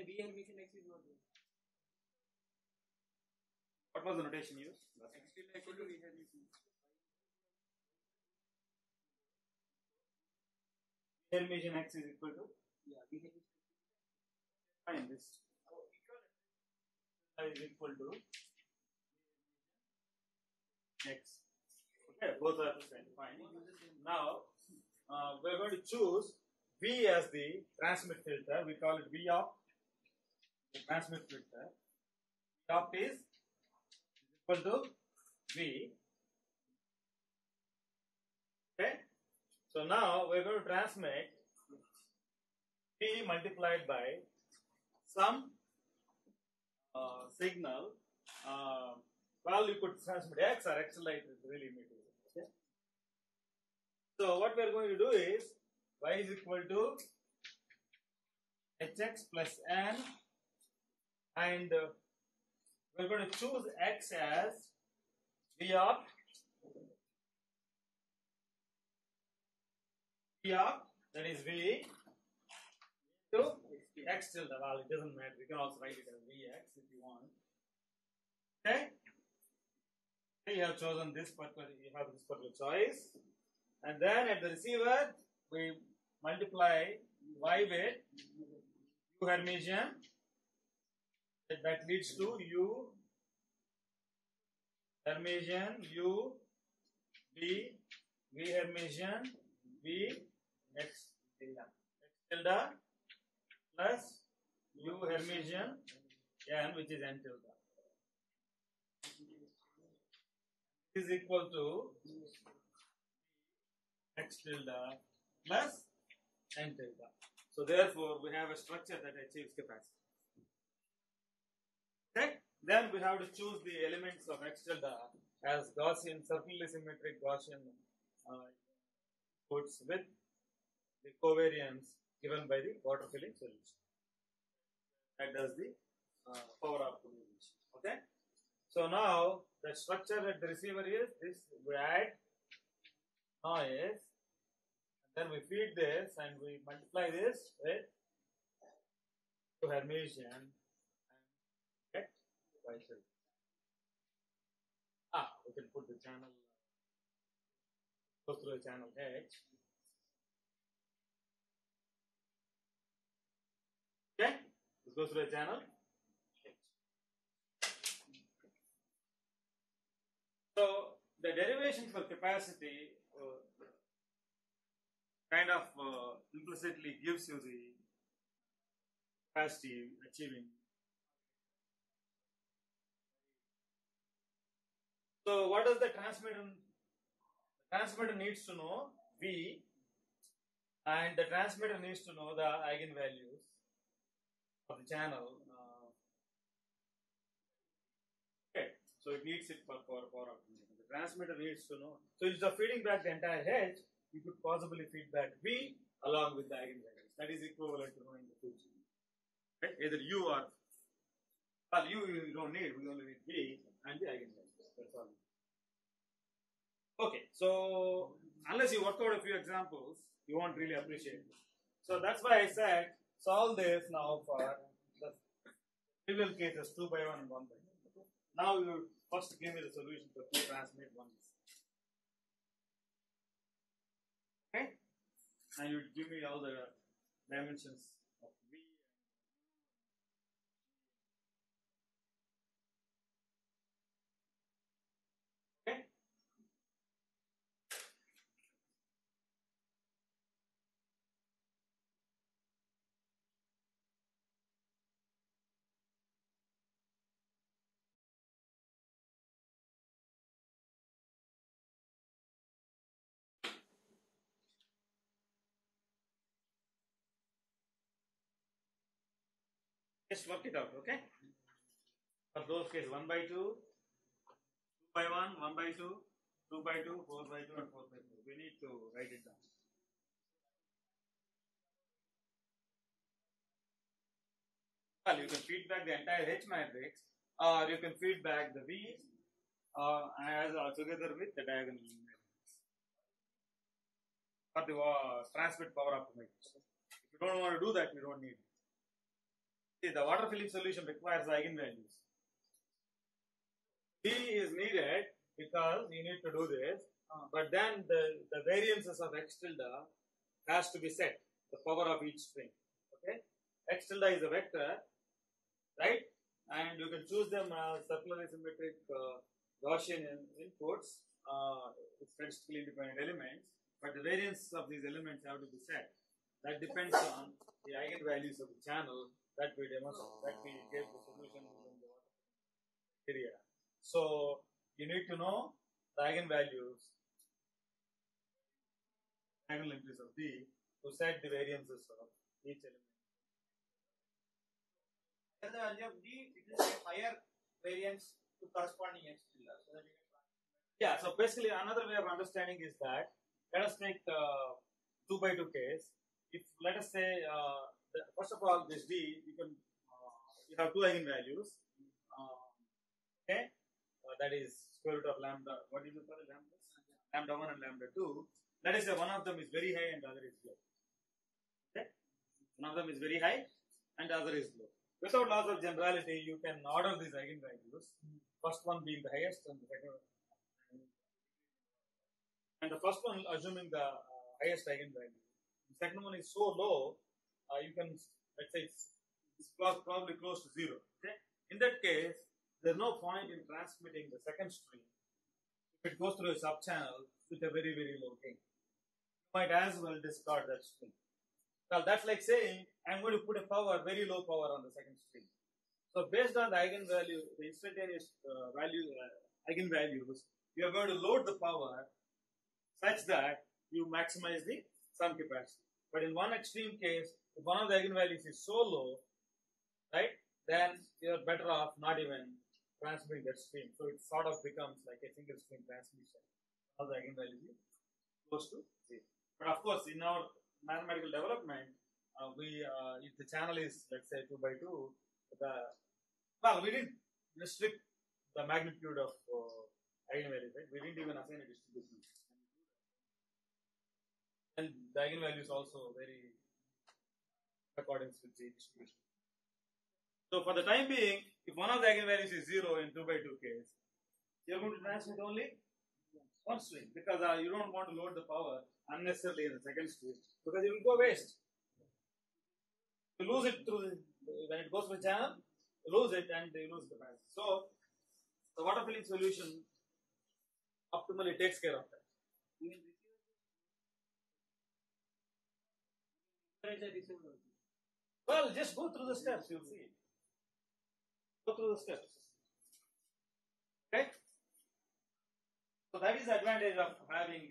then V Hermitian X is not there. What was the notation used? X tilde equal to V Hermitian. Hermitian X is equal to? Yeah, V Hermitian. Fine, this is equal to X. Okay, both are the same. Fine. Now, we're going to choose V as the transmit filter. We call it V of the transmit filter. V of is equal to V. Okay. So now we're going to transmit V multiplied by some signal. Well, you could transmit X or X light is really material. Okay. So what we are going to do is Y is equal to Hx plus N, and we're going to choose X as V of that is V to X tilde. Well, it doesn't matter. You can also write it as Vx if you want. Okay. You have chosen this particular. You have this particular choice, and then at the receiver we multiply Y with U Hermitian. That leads to U Hermitian U V V Hermitian V X tilde plus U Hermitian N, which is N tilde, is equal to X tilde plus N tilde. So therefore we have a structure that achieves capacity. Okay? Then we have to choose the elements of X tilde as Gaussian, circularly symmetric Gaussian inputs with the covariance given by the water filling solution. That does the power optimization. Okay? So now the structure at the receiver is this: we add noise, and then we feed this and we multiply this with Hermitian and get Y tilde. We can put the channel, go through the channel H. Okay, this goes through the channel H. So the derivation for capacity kind of implicitly gives you the capacity achieving. So what does the transmitter? The transmitter needs to know V, and the transmitter needs to know the eigenvalues of the channel. Okay, so it needs it for power optimization. The transmitter needs to know. So instead of feeding back the entire H, you could possibly feed back V along with the eigenvalues. That is equivalent to knowing the full channel. Okay? Either U or, well, U you don't need. We only need V and the eigenvalues. That's all. Okay, so unless you work out a few examples, you won't really appreciate it. So that's why I said solve this now for the trivial cases 2 by 1 and 1 by 2. Now you first give me the solution for 2 transmit 1. Okay, and you give me all the dimensions of V. Okay. Just work it out, okay? For those cases 1 by 2, 2 by 1, 1 by 2, 2 by 2, 4 by 2, and 4 by 4. We need to write it down. Well, you can feed back the entire H matrix, or you can feed back the V as together with the diagonal elements for the transmit power optimization. If you don't want to do that, you don't need it. See, the water filling solution requires eigenvalues. V is needed because you need to do this, but then the variances of x tilde has to be set, the power of each string. Okay, x tilde is a vector, right? And you can choose them as circularly symmetric Gaussian inputs with statistically independent elements, but the variance of these elements have to be set. That depends on the eigenvalues of the channel that we demonstrated, that we gave the solution in the area. So you need to know the eigenvalues, eigenvalues of V to set the variances of each element. The value of D, it is a higher variance to corresponding x tilde. So that we can Yeah, so basically another way of understanding is that let us take 2 by 2 case. If let us say first of all this D you can you have two eigenvalues, okay, that is square root of lambda. What do you call it? Lambda 1 and lambda 2. Let us say one of them is very high and the other is low. Okay, one of them is very high and the other is low. Without loss of generality, you can order these eigenvalues. First one being the highest and the second one. And the first one assuming the highest eigenvalue. The second one is so low, you can, let's say it's probably close to 0. Okay? In that case, there's no point in transmitting the second stream if it goes through a subchannel with a very, very low gain. You might as well discard that stream. Well, that's like saying, I'm going to put a power, very low power on the second stream. So based on the eigenvalue, the instantaneous eigenvalues, you are going to load the power such that you maximize the sum capacity. But in one extreme case, if one of the eigenvalues is so low, right, then you are better off not even transmitting that stream. So it sort of becomes like a single stream transmission. All the eigenvalues is close to 0. But of course, in our mathematical development, if the channel is, let's say, 2 by 2, we didn't restrict the magnitude of eigenvalues, right? We didn't even assign a distribution. And the eigenvalue is also very accordance with the distribution. So for the time being, if one of the eigenvalues is 0 in 2 by 2 case, you're going to transmit only one stream because you don't want to load the power unnecessarily in the second stream because it will go waste. You lose it through when it goes to the channel, you lose it and you lose the capacity. So the water filling solution optimally takes care of that. Well, just go through the steps, you'll see. Go through the steps. Okay? So that is the advantage of having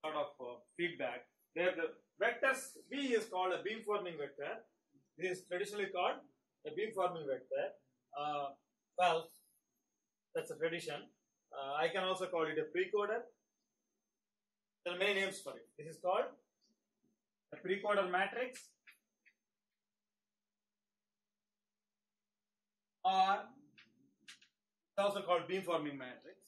sort of feedback. There the vectors, B is called a beamforming vector. This is traditionally called a beamforming vector. Well, that's a tradition. I can also call it a precoder. There are many names for it. This is called a precoder matrix, or it's also called beamforming matrix.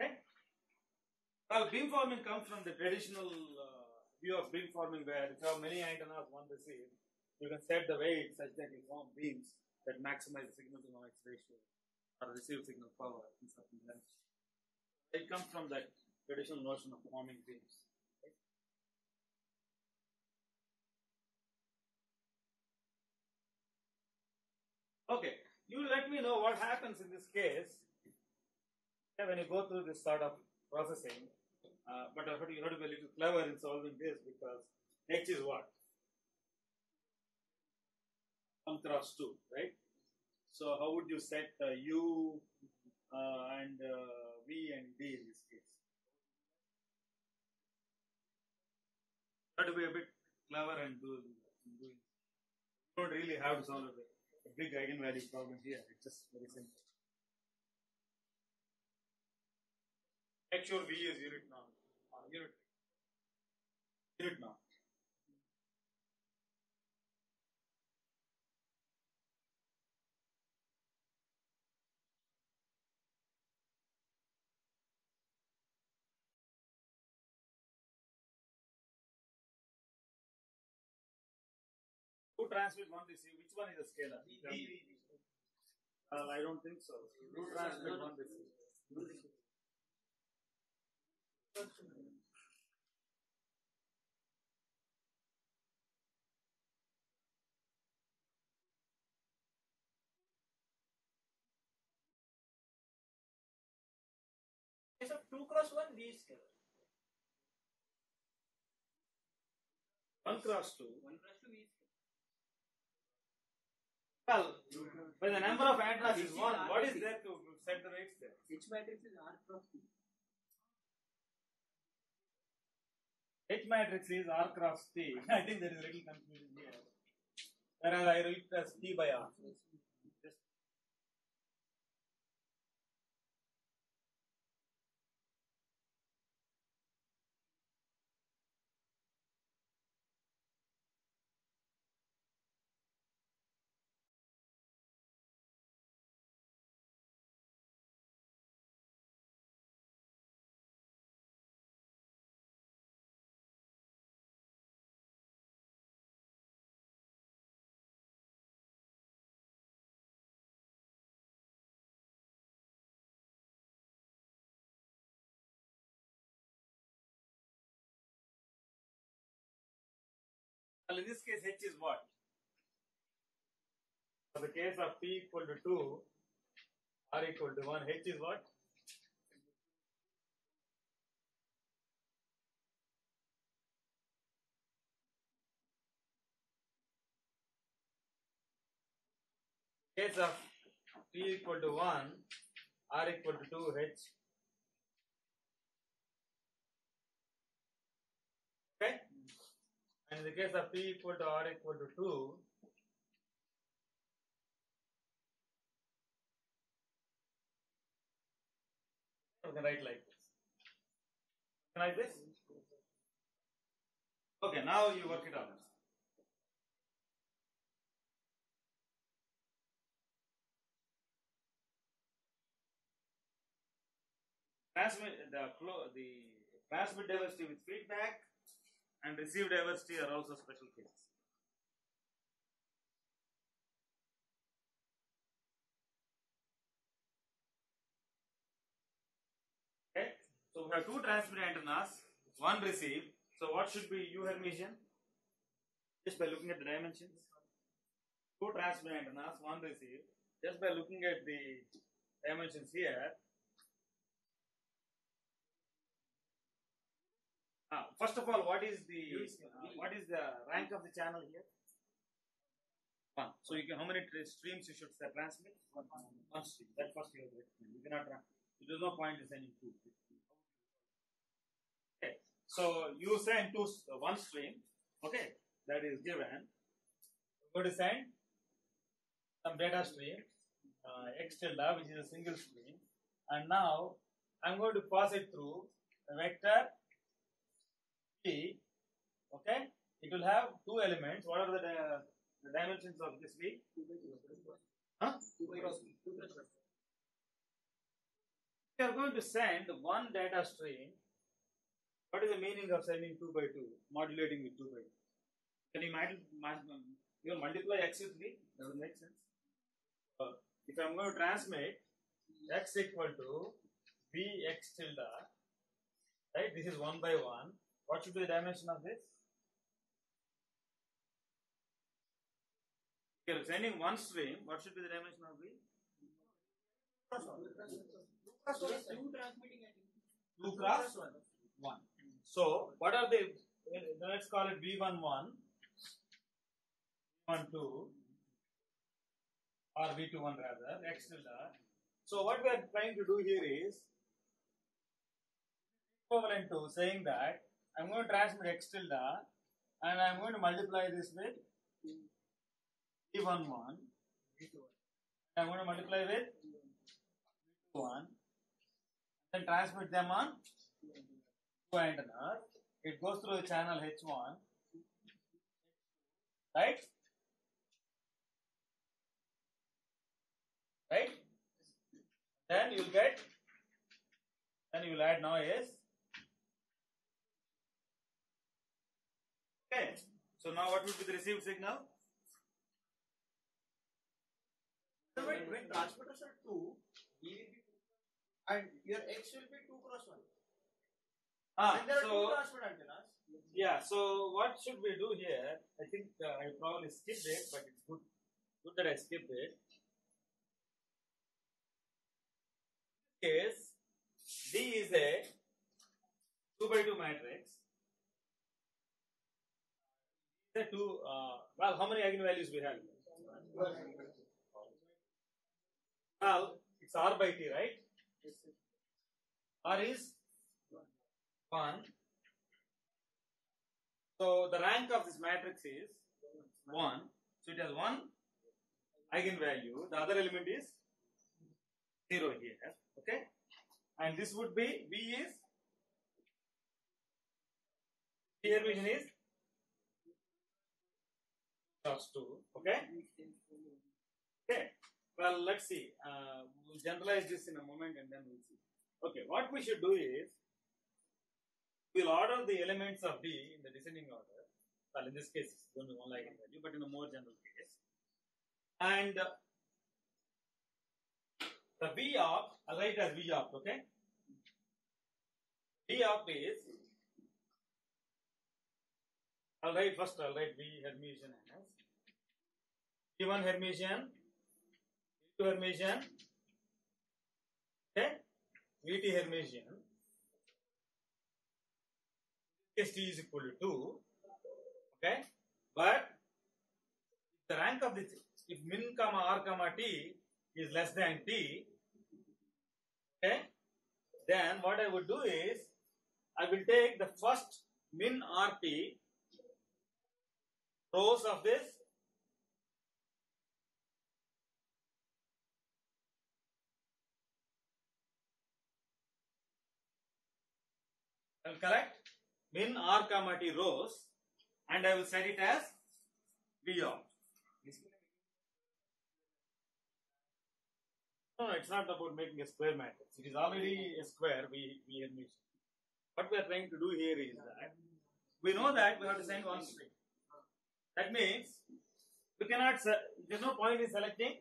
Okay. Well, beamforming comes from the traditional view of beamforming, where if you have many antennas, one receive, you can set the weight such that you form beams that maximize the signal to noise ratio or receive signal power in certain lengths. It comes from that traditional notion of forming beams. Okay, you let me know what happens in this case when you go through this sort of processing. But you have to be a little clever in solving this because H is what? 1 cross 2, right? So how would you set U and V and D in this case? You have to be a bit clever and do it. You don't really have to solve a big eigenvalue problem here. It's just very simple. Make sure V is unit norm. Unit norm. transmit, one receive. Which one is a scalar? I don't think so. 2 transmit, 1 receive. Case of 2 cross 1, V is scalar. 1 cross 2. 1 cross 2, V is scalar. Well, when the number of antennas is 1, what is there to set the weights there? H matrix is R cross T. H matrix is R cross T. I think there is a little confusion here. Whereas I read it as T by R. Just well, in this case, H is what? For the case of P equal to 2, R equal to 1, H is what? Case of P equal to 1, R equal to 2, H. Okay? And in the case of P equal to R equal to 2, you can write like this. Like this? Okay, now you work it out. Transmit the transmit diversity with feedback and receive diversity are also special cases. Okay, so we have 2 transmit antennas, 1 receive. So what should be U Hermitian? Just by looking at the dimensions. 2 transmit antennas, 1 receive. Just by looking at the dimensions here. First of all, what is the rank of the channel here? 1. So you can, how many streams you should transmit? 1 stream. That first you have to explain. You cannot transmit. There is no point in sending 2. Okay. So you send 1 stream. Okay. That is given. We're going to send some data stream, X tilde, which is a single stream. And now I'm going to pass it through a vector V. Okay. It will have 2 elements. What are the dimensions of this V? 2 by 2. Huh? 2 by 2. 2 plus 1. We are going to send 1 data stream. What is the meaning of sending 2 by 2? Modulating with 2 by 2. Can you multiply X with V? Does it make sense? If I am going to transmit X equal to V X tilde, right? This is 1 by 1. What should be the dimension of this? If you are sending 1 stream, what should be the dimension of V? 2 transmitting at 2 cross 1. So, what are the, let's call it V11, V12, or V21 rather, X tilde. So, what we are trying to do here is equivalent to saying that I'm going to transmit X tilde and I'm going to multiply this with V11. I'm going to multiply with V21. Then transmit them on 2 antennas. It goes through the channel H1, right? Right? Then you'll get, then you will add noise. Okay. So now what would be the received signal? So when transmitters are 2, E will be 2, and your X will be 2 cross 1. And there are 2 transmit antennas. Yeah, so what should we do here? I think I probably skipped it, but it's good that I skipped it. Case D is a 2 by 2 matrix. The two, well, how many eigenvalues we have? Well, it's R by T, right? R is 1. So the rank of this matrix is 1. So it has 1 eigenvalue. The other element is 0 here. Okay? And this would be V is P Hermitian is cross 2. Okay? Okay. Well, let's see. We'll generalize this in a moment and then we'll see. Okay, what we should do is we'll order the elements of D in the descending order. Well, in this case, it's going to be 1 eigenvalue, but in a more general case. And the V opt, I'll write as V opt, okay? V opt is, I'll write V Hermitian as V1 Hermitian, V2 Hermitian, okay? VT Hermitian. T is equal to 2, okay? But the rank of this, if min comma r comma t is less than t, okay, then what I would do is I will take the first min rt rows of this I will collect min r comma t rows and I will set it as V opt. No, it's not about making a square matrix. It is already a square. We Hermitian. What we are trying to do here is that we know that we have to send one string. That means we cannot. There is no point in selecting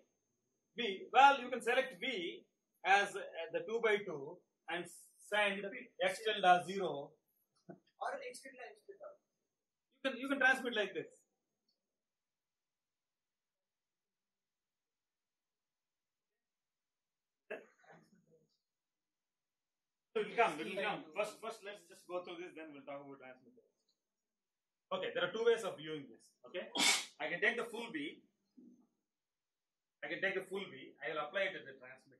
V. Well, you can select V as the 2 by 2 and send x tilde 0 or x tilde. You can transmit like this. It will come. First, let's just go through this, then we'll talk about transmitter. Okay, there are 2 ways of viewing this. Okay, I can take the full B. I will apply it as a transmitter.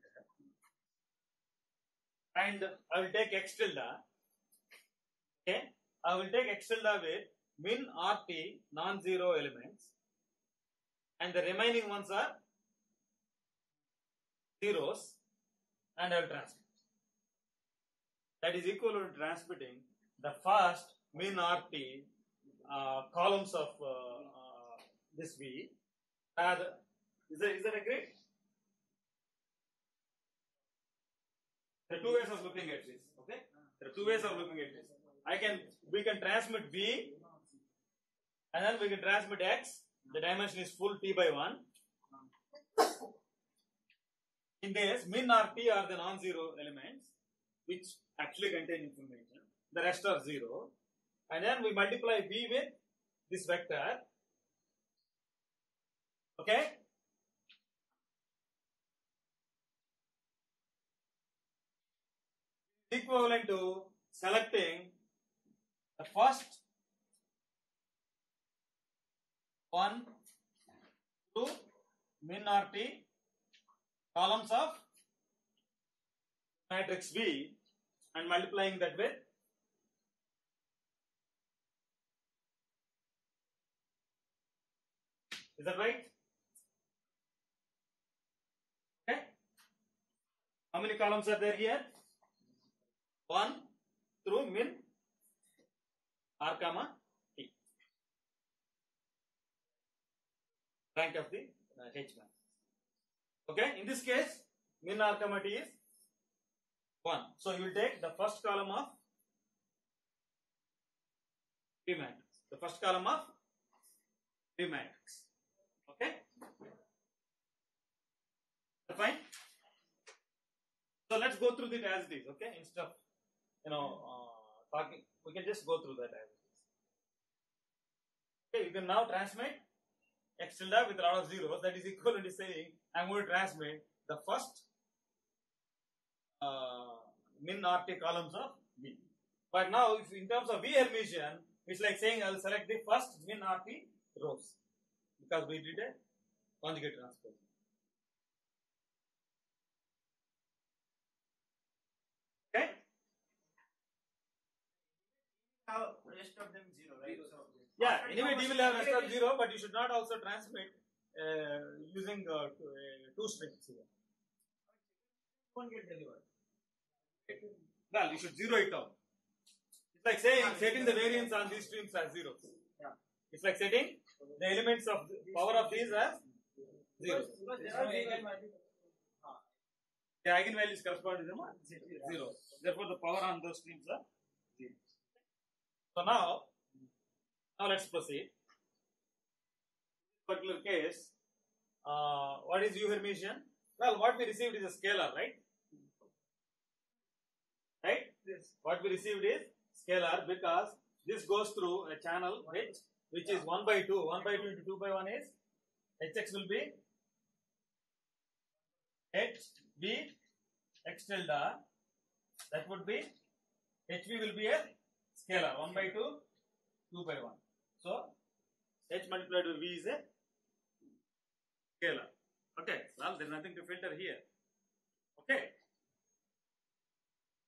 And I will take x tilde. Okay, I will take x tilde with min RT non-zero elements. And the remaining ones are zeros. And I will transmit. That is equal to transmitting the first min RT columns of this V. Is that agreed? There are 2 ways of looking at this. Okay, there are 2 ways of looking at this. We can transmit V, and then we can transmit X. The dimension is full T by 1. In this, min RT are the non-zero elements, which actually contain information. The rest are 0. And then we multiply V with this vector. Okay? Equivalent to selecting the first 1 to min RT columns of matrix V and multiplying that with is that right? Okay. How many columns are there here? 1 through min r comma t. Rank of the H matrix. Okay. In this case, min r comma t is 1. So you will take the first column of P matrix. The first column of P matrix. Okay. fine? So let's go through it as it is, okay? Instead of talking, we can just go through that as it is. Okay, you can now transmit x tilde with a lot of zeros. That is equivalent to saying I'm going to transmit the first min RT columns of V. But now, if in terms of V Hermitian, it's like saying I'll select the first min RT rows because we did a conjugate transpose. Okay? Now, rest of them 0, right? So, yeah, anyway, D will have rest of 0, but you should not also transmit using two strings here. Won't get delivered. Well, you should zero it out. It's like saying setting the variance on these strings as zeros. Yeah. It's like setting the elements of the power of these as zeros. Because there are eigenvalues. The eigenvalues correspond to them zeros. Therefore, the power on those strings are zeros. So now let's proceed. In this particular case, what is U Hermitian? Well, what we received is a scalar, right? Right? Yes. What we received is scalar because this goes through a channel H, which is 1 by 2. 1 by 2 into 2 by 1 is Hx will be HV x tilde. That would be HV will be a scalar 1 by 2, 2 by 1. So H multiplied by V is a scalar. Okay, well, there is nothing to filter here. Okay.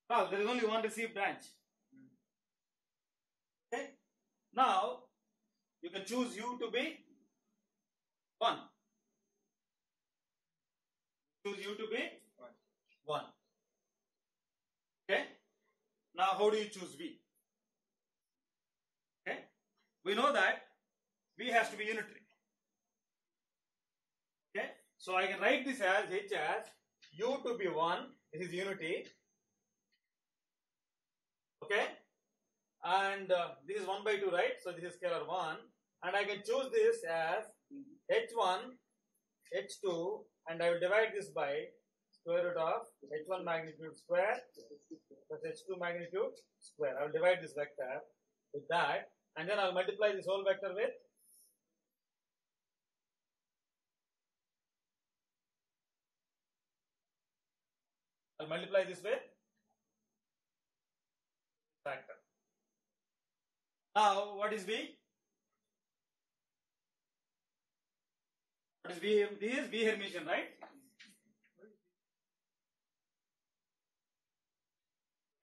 Well, there is only one received branch. Okay. Now, you can choose U to be 1. Choose U to be 1. Okay. Now, how do you choose V? Okay. We know that V has to be unitary. Okay. So, I can write this as H as U to be 1. This is unity. Okay. And this is 1 by 2, right? So, this is scalar 1. And I can choose this as H1, H2, and I will divide this by square root of H1 magnitude square plus H2 magnitude square. I will divide this vector with that, and then I will multiply this whole vector with factor. Now, what is V? What is V? This is V Hermitian, right?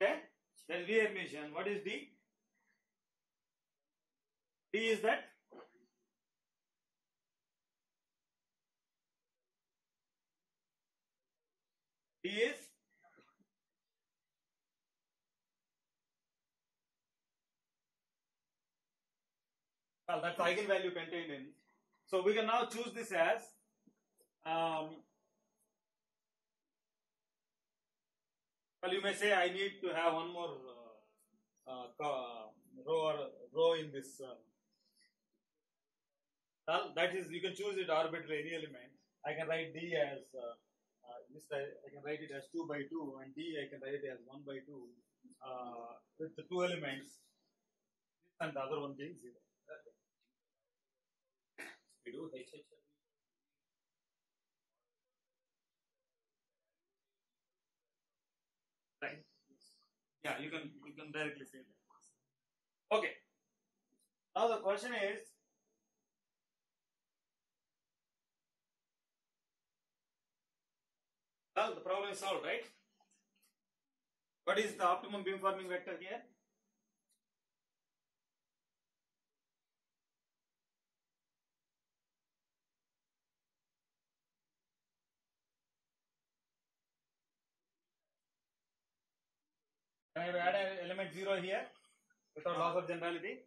Okay, that is V Hermitian. What is D? D is that? D is well, that's the eigenvalue contained in. So we can now choose this as well, you may say I need to have one more row in this. Well, that is, you can choose it arbitrary any element. I can write D as this. I can write it as 2 by 2, and D I can write it as 1 by 2 with the two elements, and the other one being 0. We do HH. Right. Yeah, you can directly say that. Okay. Now the question is, well, the problem is solved, right? What is the optimum beamforming vector here? Can I add an element 0 here without loss of generality?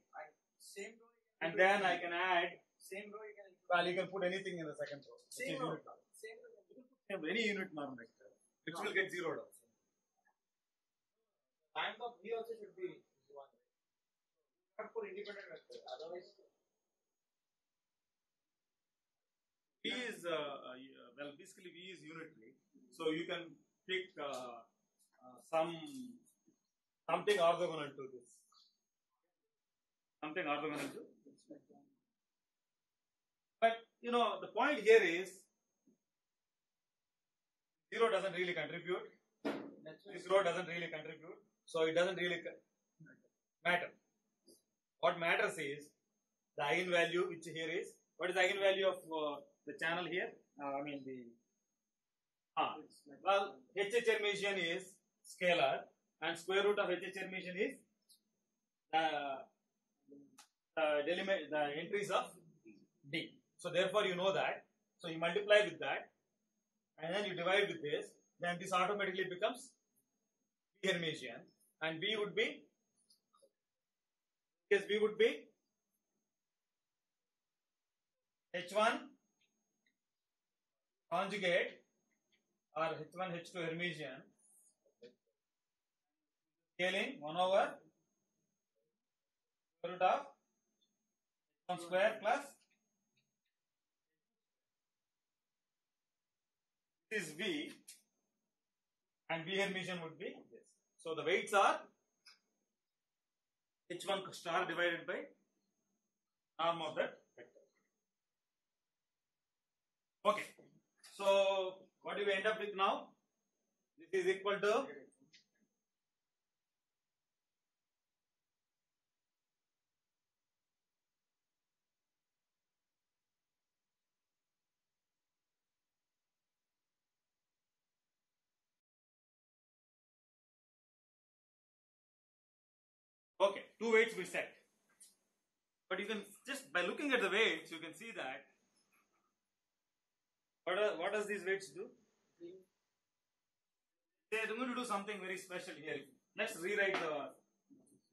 Same row. And then I can add. Same row you can. Well, you can put anything in the second row. Same row. Same row. Any unit norm vector, which will get zeroed out. Rank of V also should be 1. Not for independent vector. Otherwise, V is well, basically V is unitary. So you can pick something orthogonal to this. Something orthogonal to. But you know the point here is 0 doesn't really contribute. This row doesn't really contribute, so it doesn't really matter. What matters is the eigenvalue, which here is, what is the eigenvalue of the channel here? Well, HH Hermitian is scalar, and square root of HH Hermitian is the entries of D. So therefore you know that. So you multiply with that, and then you divide with this. Then this automatically becomes B Hermitian, and B would be, yes, B would be H1 conjugate or H1 H2 Hermitian scaling 1 over square root of H1 square plus this is V, and B Hermitian would be this. So the weights are H1 star divided by norm of that vector. Okay. So what do we end up with now? This is equal to okay, two weights we set. But you can just by looking at the weights, you can see that what does these weights do? They are going to do something very special here. Let's rewrite the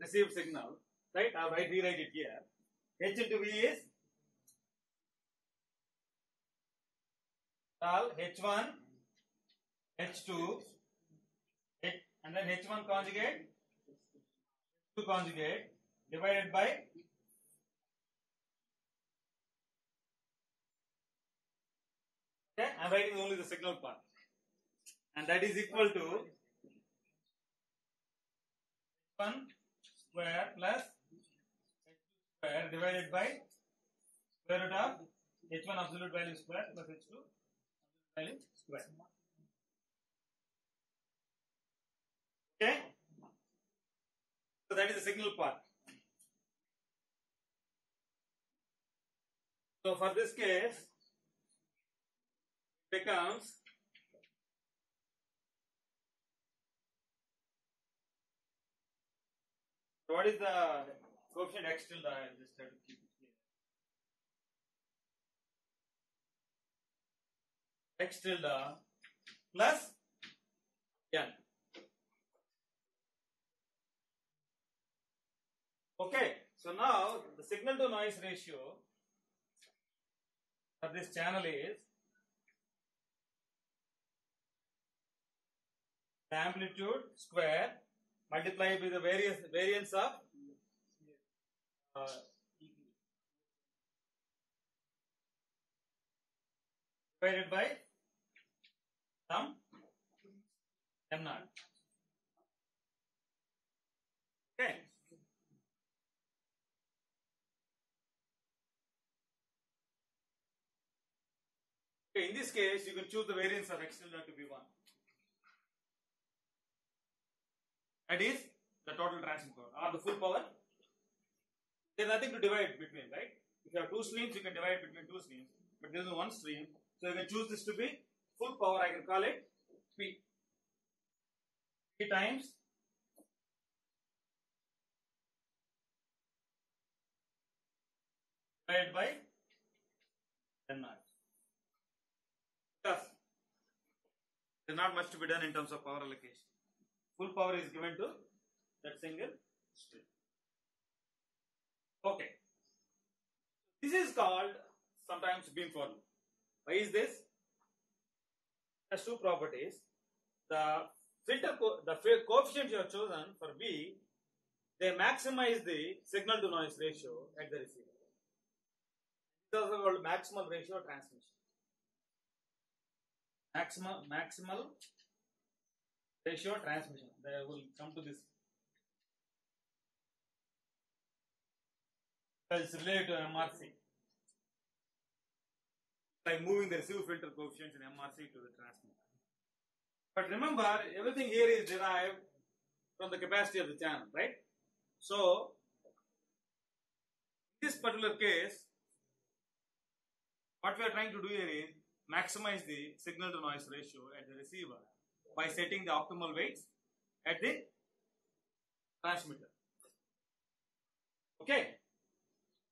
received signal. Right? I'll rewrite it here. H into V is H1, H2, and then H1 conjugate, H2 conjugate divided by I'm writing only the signal part, and that is equal to 1 square plus H2 square divided by square root of H1 absolute value square plus H2 value square. Okay, so that is the signal part. So for this case, it becomes what is the coefficient x tilde? I just have to keep it clear. X tilde plus n. Okay, so now the signal to noise ratio for this channel is the amplitude square multiplied with the variance of divided by some m naught. Okay. Okay, in this case, you can choose the variance of x tilde to be 1. That is the total transient power or the full power. There is nothing to divide between, right? If you have two streams, you can divide between two streams, but there is one stream, so you can choose this to be full power. I can call it P. P times divided by n naught. Thus, there is not much to be done in terms of power allocation. Full power is given to that single stream. Okay. This is called sometimes beam formula. Why is this? It has two properties. The coefficient you have chosen for B, they maximize the signal to noise ratio at the receiver. This is also called maximal ratio transmission. maximal ratio transmission. They will come to this. It's related to MRC. Like moving the receive filter coefficients in MRC to the transmitter. But remember, everything here is derived from the capacity of the channel, right? So, in this particular case, what we are trying to do here is maximize the signal to noise ratio at the receiver by setting the optimal weights at the transmitter. Okay.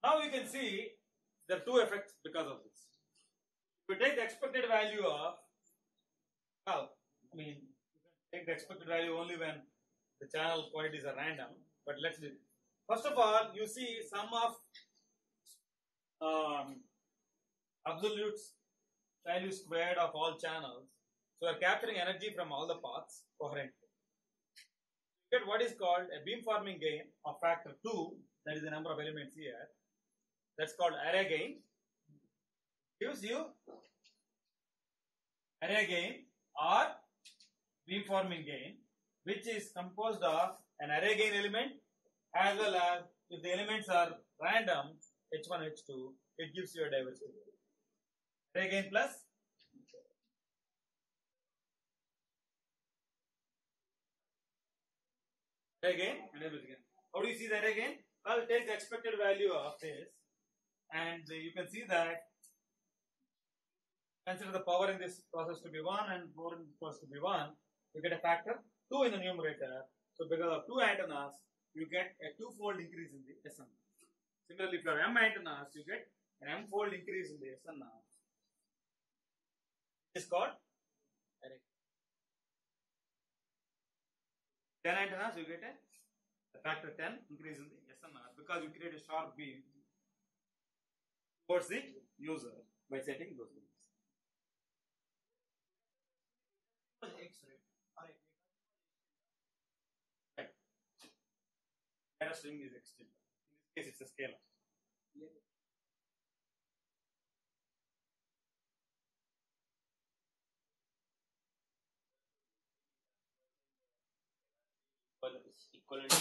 Now you can see there are two effects because of this. If you take the expected value of, well, I mean, you can take the expected value only when the channel quantities are random, but let's do it. First of all, you see sum of absolute value squared of all channels. So we are capturing energy from all the paths coherently. You get what is called a beamforming gain of factor 2, that is the number of elements here. That's called array gain. Gives you array gain or beamforming gain, which is composed of an array gain element as well as, if the elements are random, H1, H2, it gives you a diversity. Array gain plus array gain and everything. How do you see the array gain? Well, take the expected value of this, and you can see that, consider the power in this process to be 1 and power in this process to be 1, you get a factor 2 in the numerator. So because of 2 antennas, you get a 2-fold increase in the SNR. Similarly, if you have M antennas, you get an M-fold increase in the SNR. It is called array. 10 antennas, you get a factor 10 increase in the SNR because you create a sharp beam towards the user by setting those beams. X-ray. Right. Data string is extended. In this case, it's a scalar. Yeah. Equivalent to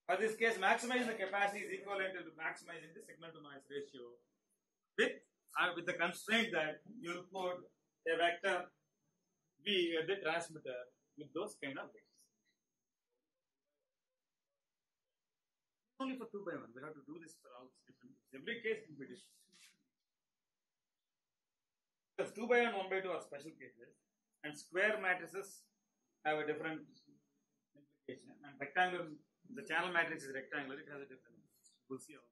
for this case, maximizing the capacity is equivalent to maximizing the signal to noise ratio with the constraint that you will put a vector V at the transmitter with those kind of weights. Only for 2 by 1. We have to do this for all different. Every case will be different. Because 2 by 1, 1 by 2 are special cases, and square matrices have a different implication. And rectangular, the channel matrix is rectangular, it has a different implication. We'll see all.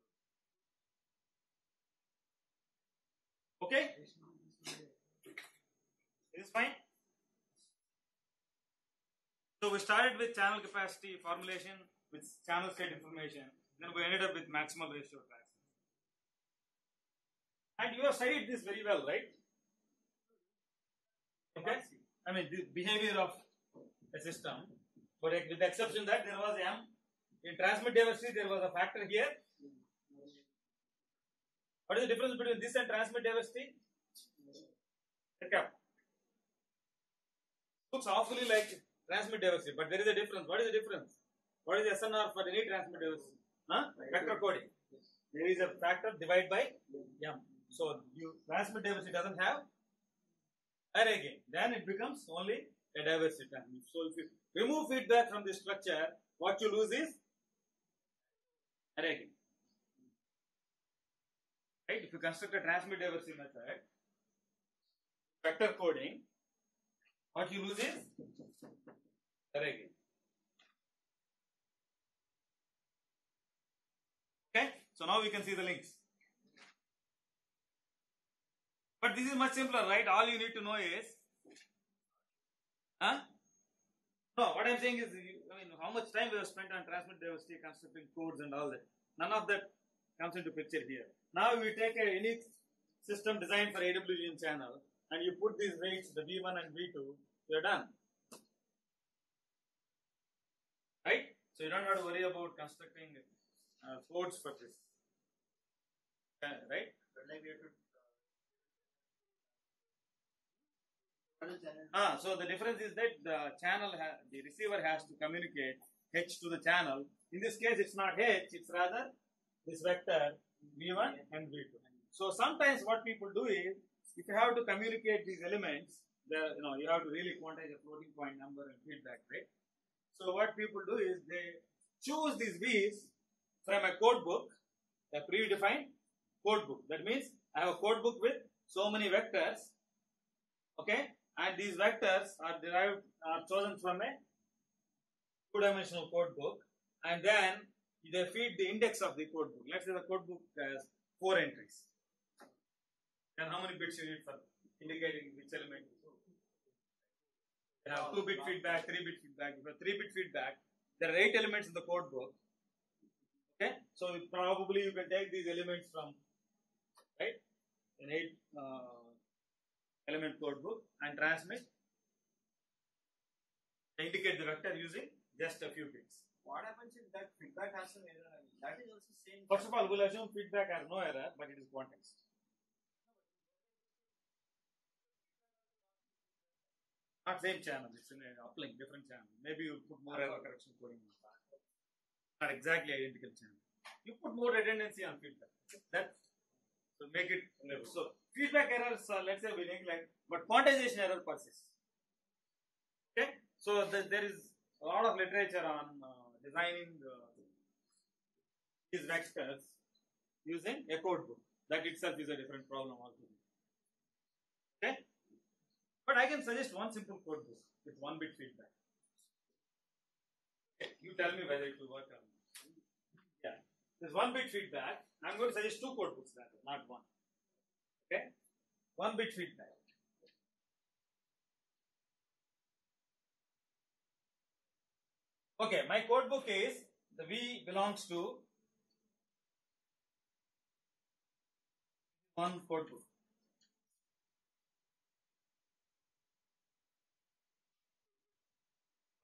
Okay? Is this fine? So we started with channel capacity formulation with channel state information. Then we ended up with maximal ratio transfer. And you have studied this very well, right? Okay? I mean, the behavior of a system, but with the exception that there was M. In transmit diversity, there was a factor here. What is the difference between this and transmit diversity? Okay. Looks awfully like transmit diversity, but there is a difference. What is the difference? What is the SNR for any transmit diversity? Vector coding. There is a factor divided by M. So transmit diversity doesn't have array gain. Then it becomes only a diversity transmit. So if you remove feedback from this structure, what you lose is array gain. Right? If you construct a transmit diversity method, vector coding, what you lose is array gain. Okay, so now we can see the links. But this is much simpler, right? All you need to know is, no, what I'm saying is, how much time we have spent on transmit diversity, constructing codes and all that. None of that comes into picture here. Now we take a unique system designed for AWGN channel and you put these weights, the V1 and V2, you're done. Right? So you don't have to worry about constructing codes for this. Right? But like we have to So the difference is that the receiver has to communicate H to the channel. In this case, it's not H; it's rather this vector V1 and V2. So sometimes what people do is, if you have to communicate these elements, you have to really quantize a floating point number and feedback, right? So what people do is they choose these V's from a code book, a predefined code book. That means I have a code book with so many vectors, okay, and these vectors are chosen from a two-dimensional code book, and then they feed the index of the code book. Let's say the code book has 4 entries. Then how many bits you need for indicating which element? You have 2-bit feedback, 3-bit feedback. For 3-bit feedback, there are 8 elements in the code book. Okay, so probably you can take these elements from an 8 element code book and transmit, indicate the vector using just a few bits. What happens if that feedback has some error? That is also same. First of all, we'll assume feedback has no error, but it is quantized. Not same channel, it's in an uplink, different channel. Maybe you put more error correction coding. Not exactly identical channel. You put more redundancy on feedback. So make it level. So feedback errors, let's say we neglect, but quantization error persists. Okay, so there is a lot of literature on designing these vectors using a code book. That itself is a different problem altogether. Okay, but I can suggest one simple code book with 1-bit feedback. Okay. You tell me whether it will work or not. Yeah, there's 1-bit feedback. I'm going to suggest 2 code books, rather, not 1. Okay, 1-bit feedback. Okay, my code book is the V belongs to 1 code book.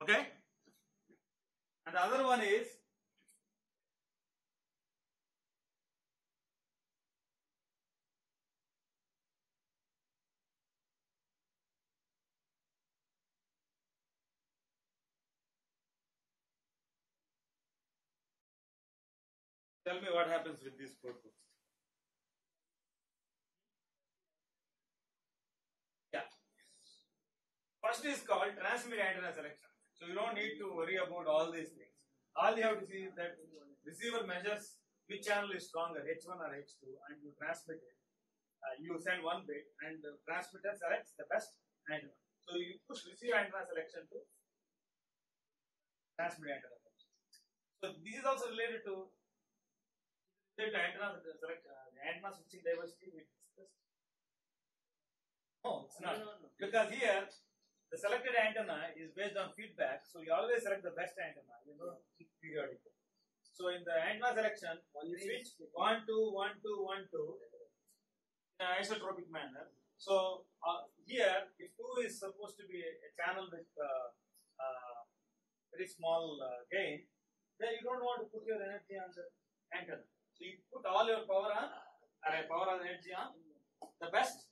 Okay, and the other one is tell me what happens with these code books. Yeah. First is called transmit antenna selection. So you don't need to worry about all these things. All you have to see is that receiver measures which channel is stronger, H1 or H2, and you transmit it. You send 1 bit, and the transmitter selects the best antenna. So you push receiver antenna selection to transmit antenna selection. So this is also related to the antenna antenna switching diversity we discussed. No, it's not. No. Because here the selected antenna is based on feedback, so you always select the best antenna. You don't keep periodic. So in the antenna selection, you switch 1 2 1 2 1 2 in an isotropic manner. So here, if 2 is supposed to be a channel with very small gain, then you don't want to put your energy on the antenna. So you put all your power on, power and energy on the best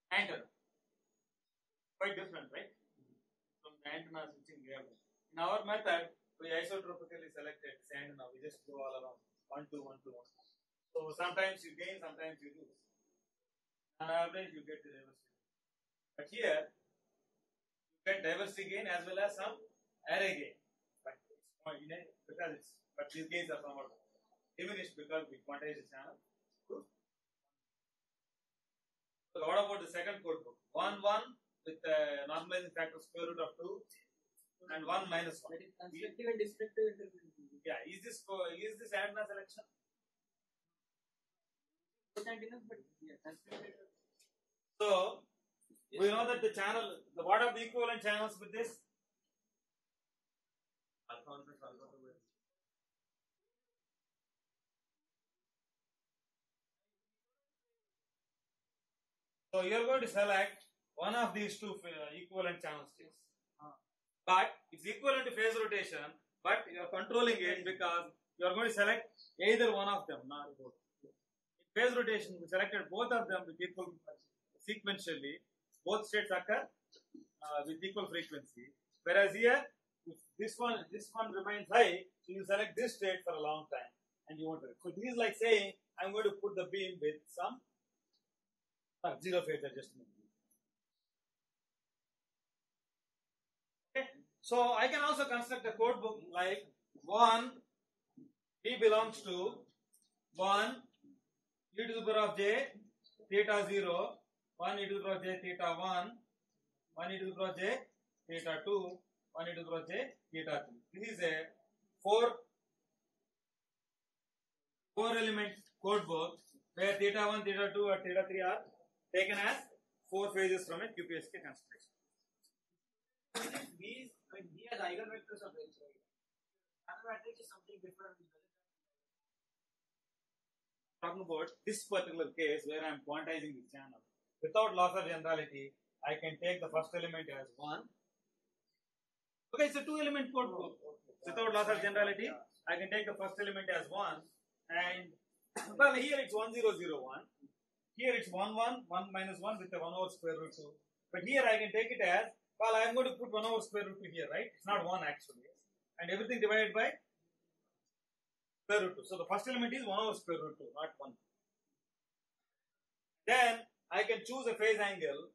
antenna. Quite different, right? From the antenna switching we have. In our method, we isotropically selected this antenna. We just go all around 1 2 1 2 1. So sometimes you gain, sometimes you lose. On average, you get the diversity. But here, you get diversity gain as well as some array gain. But these gains are somewhat diminished because we quantize the channel. So what about the second code book? 1 1 with normalizing factor square root of 2 and 1 minus 1. Constructive and destructive interpretation. Yeah, is this antenna selection? So we know that the channel, what are the equivalent channels with this? So you are going to select one of these 2 equivalent channel states. But it's equivalent to phase rotation, but you are controlling it because you are going to select either one of them, not both. In phase rotation, we selected both of them with equal sequentially. both states occur with equal frequency. Whereas here, if this one remains high, so you select this state for a long time and you want to. So this is like saying I'm going to put the beam with some zero phase adjustment. Okay. So I can also construct a code book like 1 B belongs to 1 e to the power of j theta 0, 1 e to the power of j theta 1, 1 e to the power of j theta 2, 1 e to the power of j theta 3. This is a four element code book where theta 1, theta 2 or theta 3 are taken as 4 phases from a QPSK construction. These, I mean, he has eigenvectors of H, right? Another matrix is something different. Talking about this particular case where I am quantizing this channel, without loss of generality, I can take the first element as 1. Okay, it's a 2 element code book. Without loss of generality, I can take the first element as 1, and well, here it's 1 0 0 1. Here it's 1 1 1 minus 1 with a 1 over square root 2. But here I can take it as, well, I am going to put 1 over square root 2 here, right? It's not 1 actually, and everything divided by square root 2. So the first element is 1 over square root 2, not 1. Then I can choose a phase angle.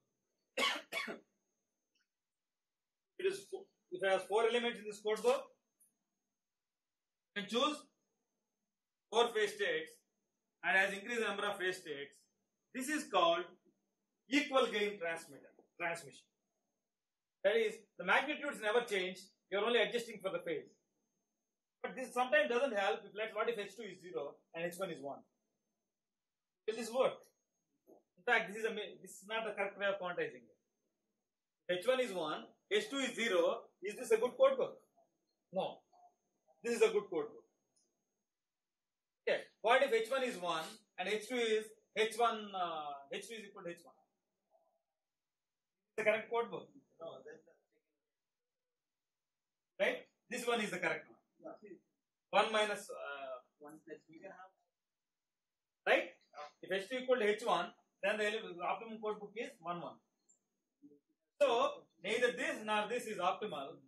It is, if I have 4 elements in this code book, I can choose 4 phase states, and as increase the number of phase states, this is called equal gain transmission. That is, the magnitudes never change, you are only adjusting for the phase. But this sometimes doesn't help. What if H2 is 0 and H1 is 1? Will this work? In fact, this is not the correct way of quantizing it. H1 is 1, H2 is 0. Is this a good code book? No. This is a good code book. Okay. What if H1 is 1 and H2 is H1? H2 is equal to H1. The correct code book. No, right? This one is the correct one. 1 minus 1 plus we can have. Right? If H2 equal to H1, then the optimum code book is 1 1. So neither this nor this is optimal.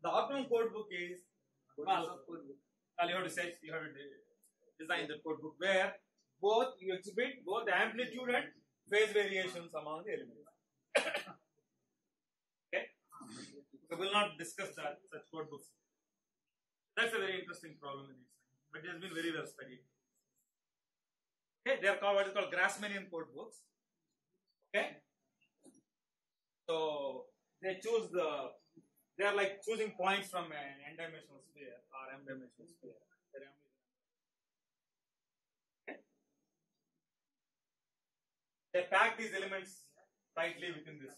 The optimum code book is you have to say, you have to design the code book where both you exhibit both the amplitude and phase variations among the elements. Okay? So we will not discuss such code books. That's a very interesting problem in it, but it has been very well studied. Okay, they are called what is called Grassmannian code books. Okay, so they are like choosing points from an n-dimensional sphere or m-dimensional sphere. Okay. They pack these elements tightly within this.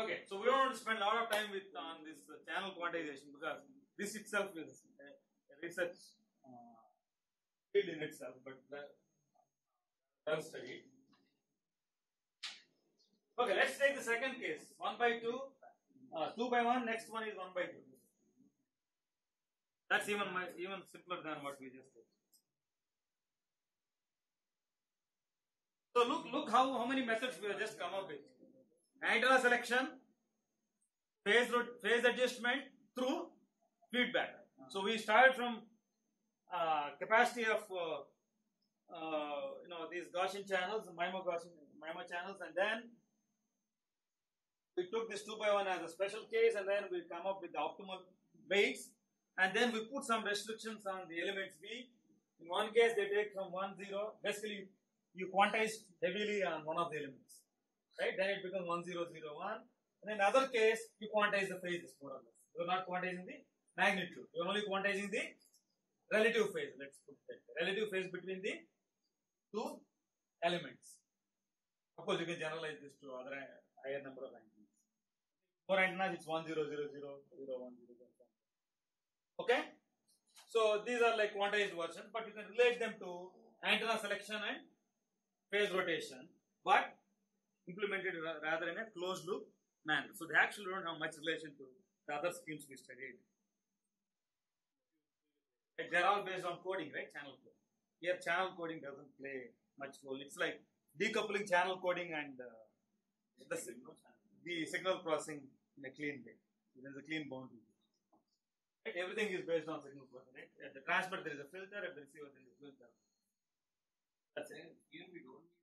Okay, so we don't want to spend a lot of time on this channel quantization because this itself is a research field in itself, but well studied. Okay, let's take the second case. 1 by 2, 2 by 1. Next one is 1 by 2. That's even simpler than what we just did. So look how many methods we have just come up with. Antenna selection, phase adjustment through feedback. So we started from capacity of these Gaussian channels, MIMO channels, and then we took this 2 by 1 as a special case, and then we come up with the optimal weights, and then we put some restrictions on the elements B. In one case, they take from 1 0. Basically, you quantize heavily on one of the elements. Right? Then it becomes 1 0 0 1. And in another case, you quantize the phases more or less. You are not quantizing the magnitude. You are only quantizing the relative phase. Let's put that. Relative phase between the two elements. Of course, you can generalize this to other higher number of antennas. For antennas, it's 1 0 0 0 0 1 0 0. Okay? So these are like quantized versions, but you can relate them to antenna selection and phase rotation, but implemented rather in a closed loop manner. So they actually don't have much relation to the other schemes we studied. Like they're all based on coding, right? Channel coding. Here, channel coding doesn't play much role. It's like decoupling channel coding and the signal processing in a clean way. So there's a clean boundary. Right? Everything is based on signal processing. Right? At the transmitter, there is a filter. At the receiver, there is a filter. That's it. Here we don't need.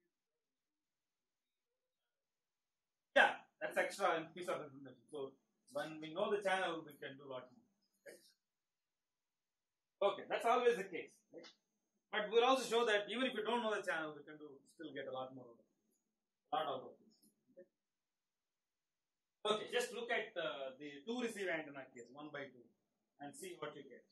Yeah, that's extra piece of information. So when we know the channel, we can do a lot more. Right? Okay, that's always the case. Right? But we'll also show that even if you don't know the channel, we can still get a lot more out of it. Out of this. Okay, just look at the two receiver antenna case, 1 by 2, and see what you get.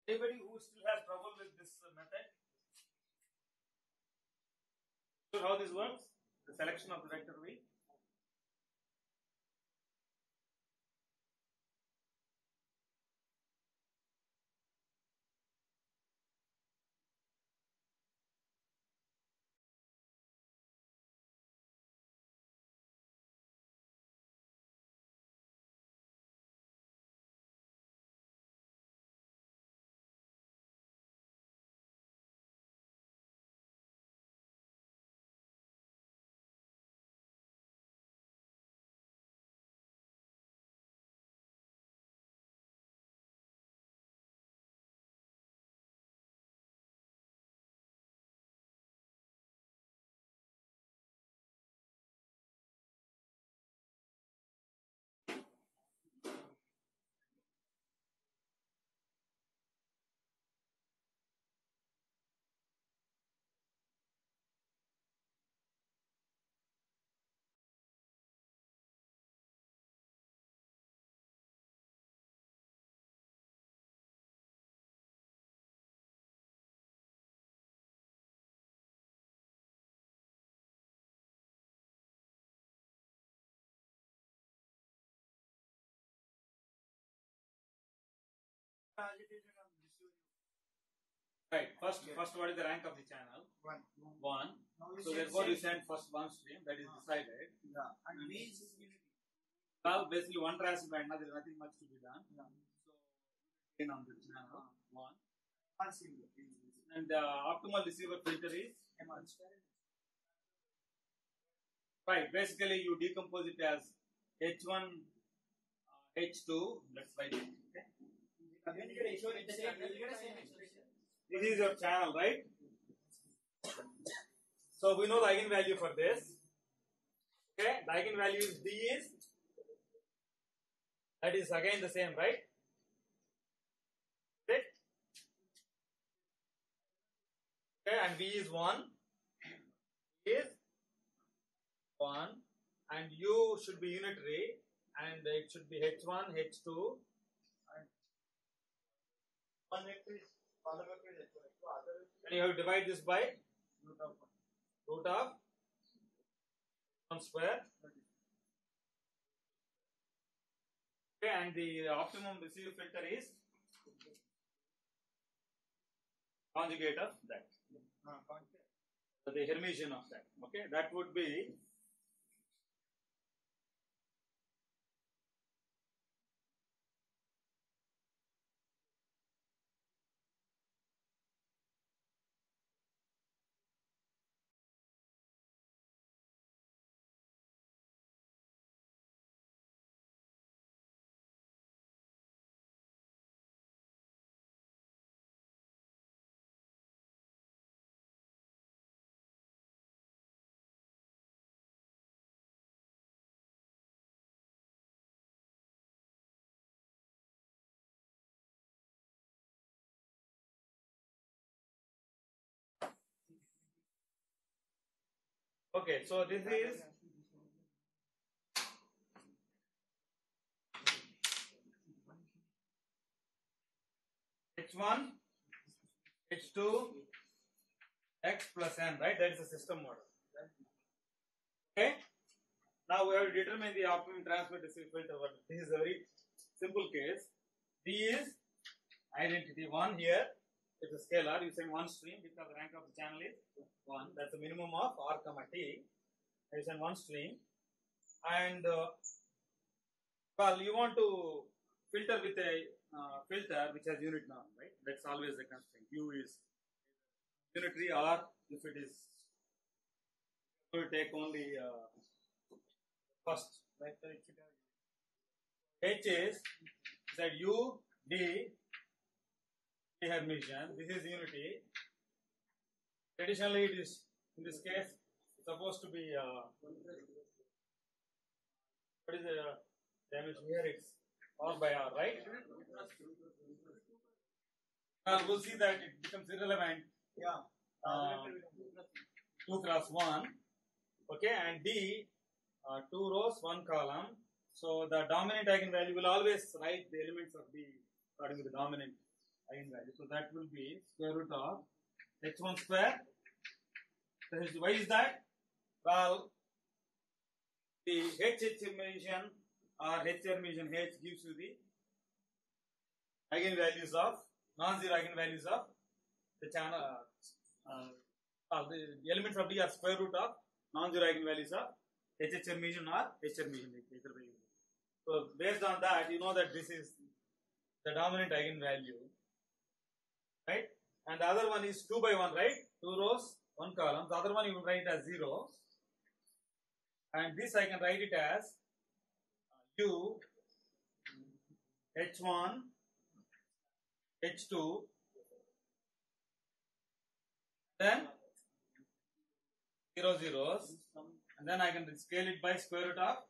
Anybody who still has trouble with this method? So how this works? The selection of the vector V. Right. First, what is the rank of the channel? 1. So therefore, you send first one stream that is decided. Yeah. And V is unity. Well, basically one transmit band. There is nothing much to be done. So gain on the channel 1. And the optimal receiver filter is right. Basically, you decompose it as H1, H2. Let's write it. Okay. This is your channel, right? So we know the eigenvalue for this. Okay, the eigenvalue is D is, that is again the same, right? Right? Okay, and V is 1. Is 1, and U should be unitary, and it should be H1, H2. One vector is column vector is H1. And you have to divide this by root of 1 square. Okay, and the optimum receiver filter is conjugate of that. So the Hermitian of that. Okay, that would be Okay, so this is H1, H2, X plus N, right? That is the system model. Okay? Now we have to determine the optimum transfer receive filter. This is a very simple case. D is identity 1 here. It's a scalar. You send one stream because the rank of the channel is 1. That's the minimum of R comma T. You send one stream. And well, you want to filter with a filter which has unit norm, right? That's always the constraint. U is unitary, or if it is, you will take only first. Right? H is that U, D, Hermitian. This is unity. Traditionally, it is in this case supposed to be what is the dimension here? It's R by R, right? We'll see that it becomes irrelevant. Yeah. 2 cross 1. Okay, and D, 2 rows, 1 column. So the dominant eigenvalue will always write the elements of D according to the dominant eigenvalue. So that will be square root of H1 square. Why is that? Well, the H Hermitian or H Hermitian H gives you the eigenvalues of non-zero eigenvalues of the channel. The elements of D are square root of non-zero eigenvalues of H Hermitian or H Hermitian. So based on that, you know that this is the dominant eigenvalue, right? And the other one is 2 by 1, right? 2 rows, 1 column. The other one you will write as 0. And this I can write it as U, H1, H2, then 0 zeros, and then I can scale it by square root of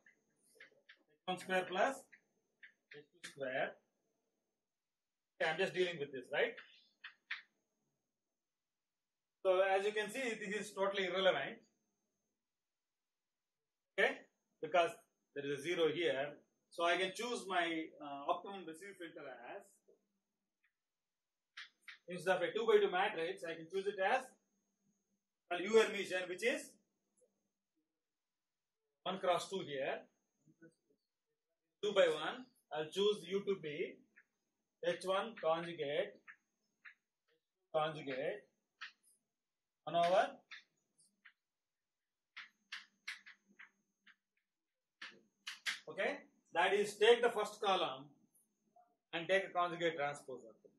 H1 square plus H2 square. Okay, I'm just dealing with this, right? So as you can see, this is totally irrelevant. Okay, because there is a 0 here. So I can choose my optimum receive filter as, instead of a 2 by 2 matrix, I can choose it as U Hermitian, which is 1 cross 2 here. 2 by 1, I'll choose U to be H1 conjugate 1 over okay, that is take the first column and take a conjugate transpose of it.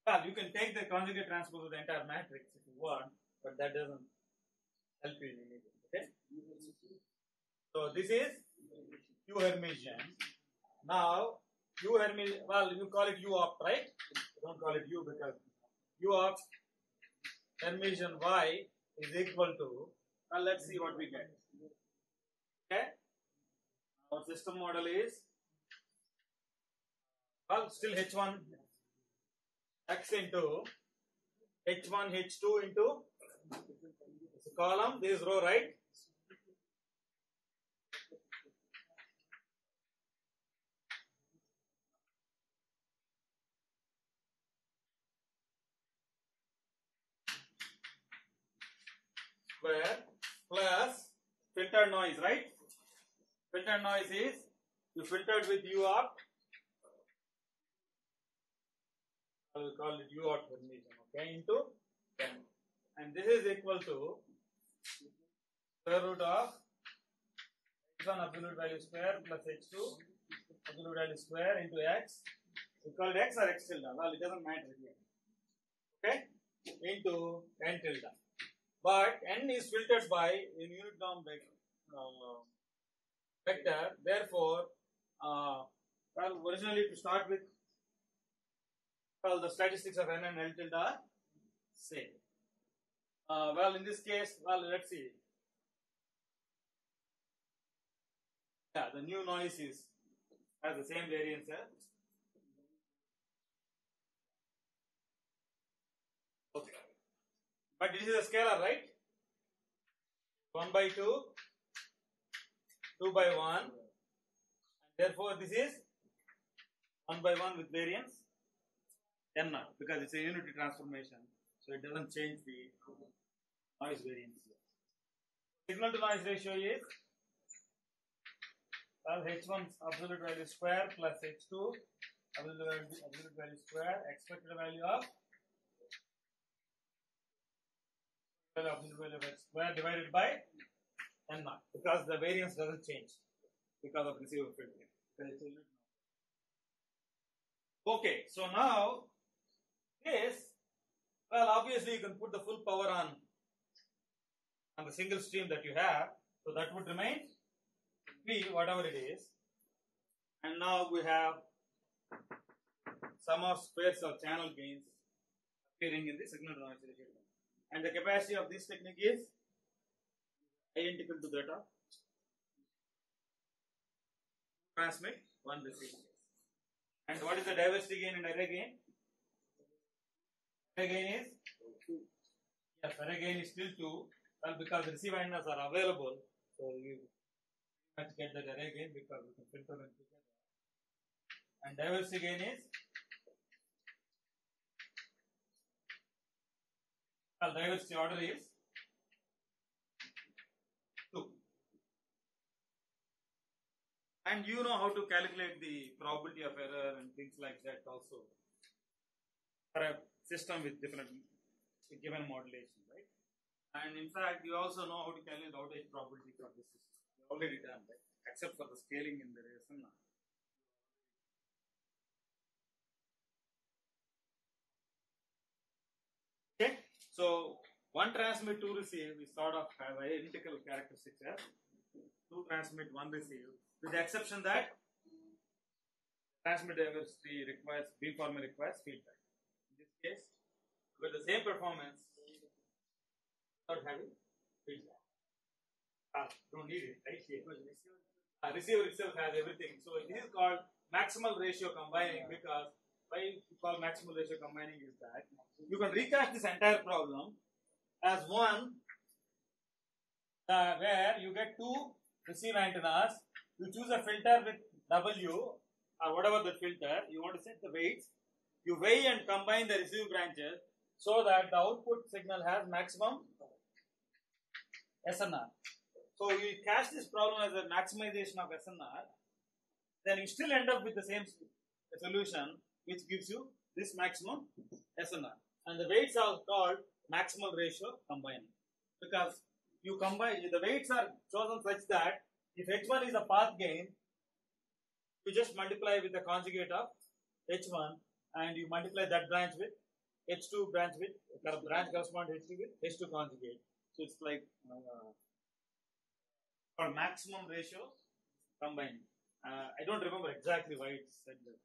Well, you can take the conjugate transpose of the entire matrix if you want, but that doesn't help you in anything. Okay, so this is U Hermitian. Now U Hermitian, well, you call it U opt, right? You don't call it U because U opt Hermitian Y is equal to, well, let's see what we get. Okay, our system model is, well, still H1 X into H1 H2 into this column, this is row, right? Square plus filter noise, right? Filter noise is you filtered with U opt. I will call it U opt Hermitian, okay, into 10. And this is equal to square root of H1 absolute value square plus H2 absolute value square into X. We call it X or X tilde. Well, it doesn't matter here. Okay? Into N tilde. But N is filtered by a unit norm vector. Therefore, well, originally to start with, well, the statistics of N and L tilde are same. Well, in this case, well, let's see. Yeah, the new noise has the same variance as. Okay. But this is a scalar, right? 1 by 2, 2 by 1. And therefore, this is 1 by 1 with variance n naught, because it's a unity transformation, so it doesn't change the noise variance here. Signal to noise ratio is h1 absolute value square plus h2 absolute value square, expected value of absolute value of x square divided by n naught, because the variance doesn't change because of receiver filtering. Okay, so now this, well, obviously you can put the full power on the single stream that you have, so that would remain P, whatever it is. And now we have sum of squares of channel gains appearing in the signal to noise ratio. And the capacity of this technique is identical to that of transmit, one receive. And what is the diversity gain and array gain? Array gain is 2. Yes, array gain is still 2. Well, because receive antennas are available, so you must get that array gain because we can filter them together. And diversity gain is, well, diversity order is 2. And you know how to calculate the probability of error and things like that also for a system with different given modulation, right? And in fact, you also know how to calculate outage probability for this system. You've already done that, except for the scaling in the SNR. Okay, so one transmit, two receive is sort of have identical characteristics as 2 transmit, 1 receive, with the exception that transmit diversity requires beamformer requires feedback. In this case, with the same performance without having feedback. Don't need it, right? Receiver itself has everything. So this is called maximal ratio combining, because why we call maximal ratio combining is that you can recast this entire problem as one where you get 2 receive antennas, you choose a filter with W or whatever the filter, you want to set the weights, you weigh and combine the receive branches so that the output signal has maximum SNR. So you cast this problem as a maximization of SNR, then you still end up with the same solution which gives you this maximum SNR. And the weights are called maximal ratio combining, because you combine, the weights are chosen such that if H1 is a path gain, you just multiply with the conjugate of H1 and you multiply that branch with H2 branch with branch corresponding to H2 with H2 conjugate. So it's like for maximum ratio combining. I don't remember exactly why it's said that.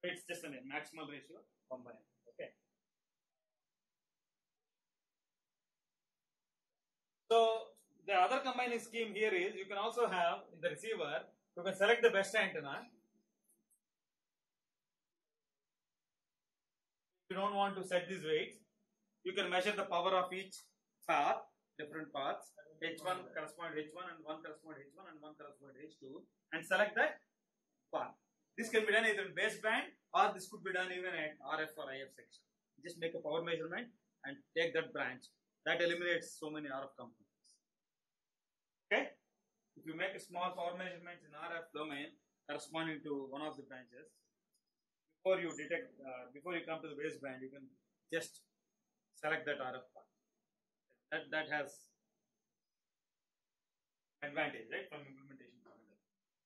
It's just a name, maximal ratio combining. Okay. So the other combining scheme here is you can also have in the receiver, you can select the best antenna. If you don't want to set these weights, you can measure the power of each path, different paths. H1 correspond to H1 and 1 correspond to H1 and 1 correspond to H2, and select that path. This can be done either in baseband or this could be done even at RF or IF section. Just make a power measurement and take that branch. That eliminates so many RF components. Okay? If you make a small power measurement in RF domain corresponding to one of the branches, before you detect, before you come to the baseband, you can just select that RF path. That has advantage, right, from implementation point of view.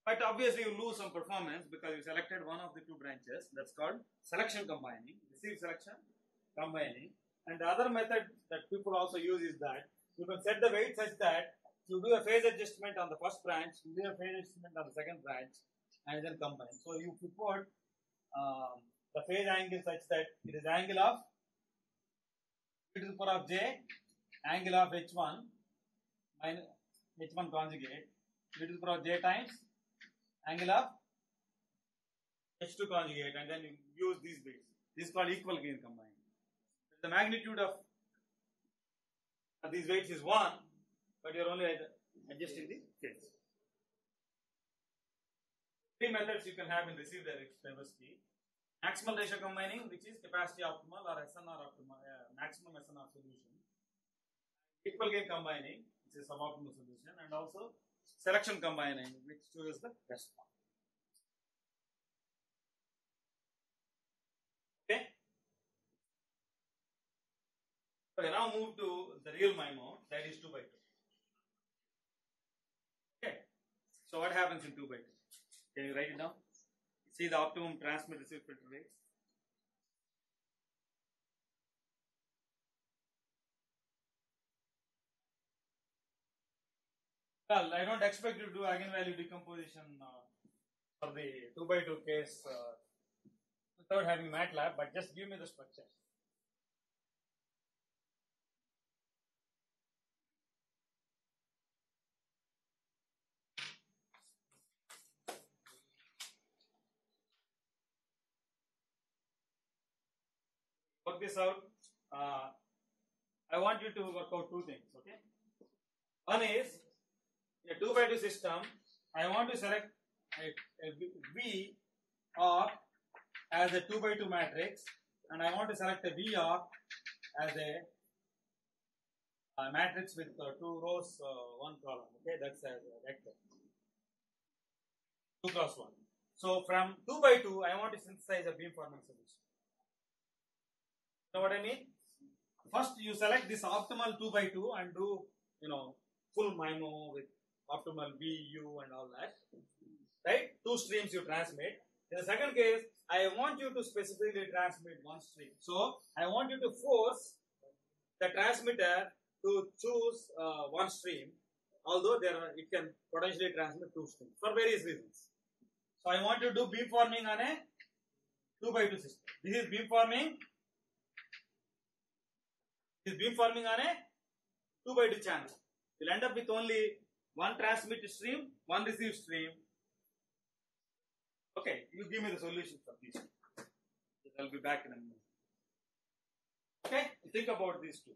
But obviously you lose some performance because you selected one of the 2 branches. That's called selection combining, receive selection combining. And the other method that people also use is that you can set the weight such that you do a phase adjustment on the first branch, you do a phase adjustment on the second branch, and then combine. So you put the phase angle such that it is angle of e to the power of j, angle of h1 minus h1 conjugate, e to the power of j times angle of h2 conjugate, and then you use these bits. This is called equal gain combining. The magnitude of these weights is 1, but you're only adjusting the phase. 3 methods you can have in received diversity. Maximal ratio combining, which is capacity optimal or SNR optimal, maximum SNR solution. Equal gain combining, which is suboptimal solution, and also selection combining, which chooses the best one. Okay. Okay, now move to the real MIMO, that is 2 by 2. Okay. So what happens in 2 by 2? Can you write it down? See the optimum transmit receive filter rates. Well, I don't expect you to do eigenvalue decomposition for the 2 by 2 case without having MATLAB, but just give me the structure. Work this out. I want you to work out 2 things, okay? One is, in a 2 by 2 system, I want to select a V of as a 2 by 2 matrix, and I want to select a V of as a matrix with 2 rows, 1 column, okay? That's a vector. 2 cross 1. So from 2 by 2, I want to synthesize a beamforming solution. Know what I mean? First, you select this optimal 2 by 2 and do, full MIMO with optimal V, U and all that. Right? 2 streams you transmit. In the second case, I want you to specifically transmit 1 stream. So, I want you to force the transmitter to choose 1 stream, although it can potentially transmit 2 streams for various reasons. So, I want you to do beamforming on a 2 by 2 system. This is beamforming. This is beamforming on a 2 by 2 channel. You'll end up with only 1 transmit stream, 1 receive stream. Okay, you give me the solution for these. I'll be back in a minute. Okay, think about these 2.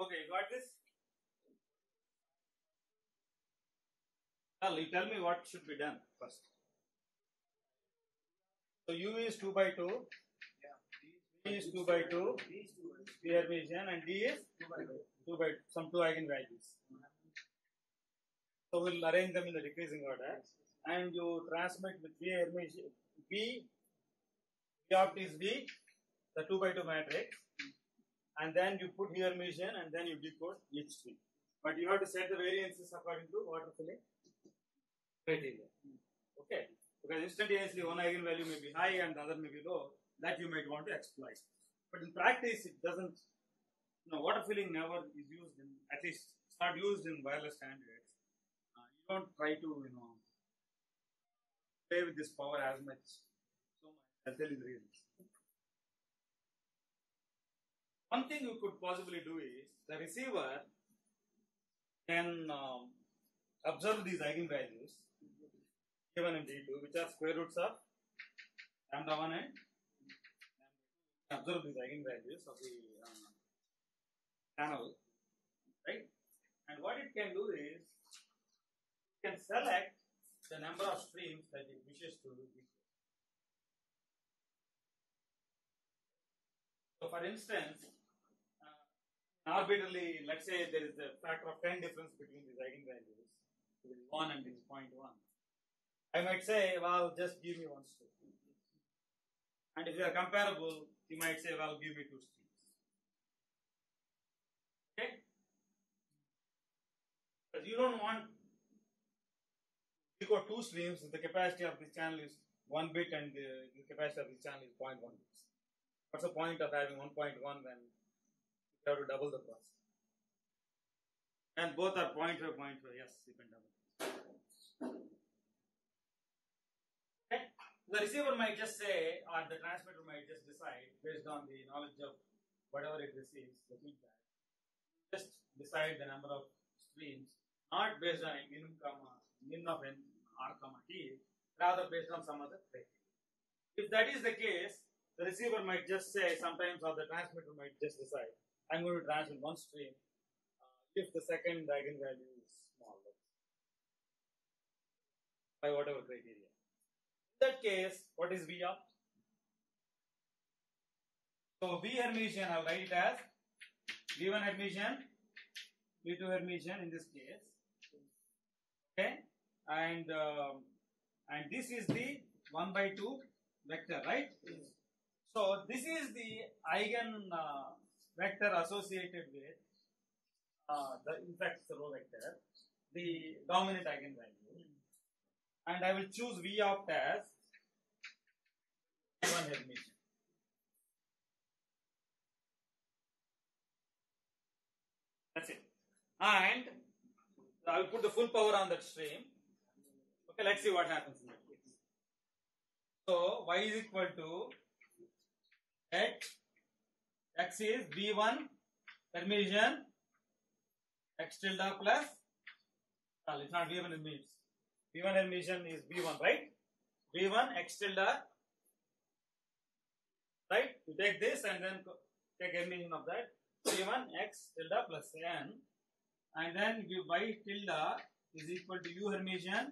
Okay, you got this? Well, you tell me what should be done first. So U is 2 by 2, V is 2 by 2, P Hermitian, and D is 2 by 2, some 2 eigenvalues. So we'll arrange them in the decreasing order, and you transmit with V Hermitian. V opt is V, the 2 by 2 matrix, and then you put Hermitian, and then you decode each stream. But you have to set the variances according to water filling criteria. Okay, because instantaneously one eigenvalue may be high and the other may be low. That you might want to exploit. But in practice, it doesn't. Water filling never is used in, at least it's not used in wireless standards. You don't try to play with this power as much. So I'll tell you the reasons. One thing you could possibly do is the receiver can observe these eigenvalues given in D2, which are square roots of lambda 1 and observe these eigenvalues of the channel, right? And what it can do is it can select the number of streams that it wishes to do. So, for instance, arbitrarily, let's say there is a factor of 10 difference between these eigenvalues. It is 1 and it is 0.1. I might say, well, just give me one stream. And if they are comparable, you might say, well, give me 2 streams. Okay? But you don't want to go 2 streams if the capacity of this channel is 1 bit and the capacity of this channel is 0.1 bits. What's the point of having 1.1 when you have to double the cost? And both are 0.5, 0.5. Yes, you can double. Okay? The receiver might just say, or the transmitter might just decide, based on the knowledge of whatever it receives, the feedback, just decide the number of streams, not based on min of n r comma t, rather based on some other criteria. If that is the case, the receiver might just say, sometimes, or the transmitter might just decide, I'm going to transmit one stream if the second eigenvalue is small, by whatever criteria. In that case, what is V opt? So V Hermitian, I'll write it as V1 Hermitian, V2 Hermitian in this case. Okay, and this is the 1 by 2 vector, right? So this is the eigen vector associated with in fact the row vector, the dominant eigenvalue, and I will choose V opt as V1 Hermitian. That's it. And I will put the full power on that stream. Okay, let's see what happens in that case. So y is equal to x is V1 Hermitian x tilde plus, well, it's not V1 Hermitian. V1 Hermitian is V1, right? V1 x tilde, right? You take this and then take Hermitian of that. V1 x tilde plus n, and then give y tilde is equal to u Hermitian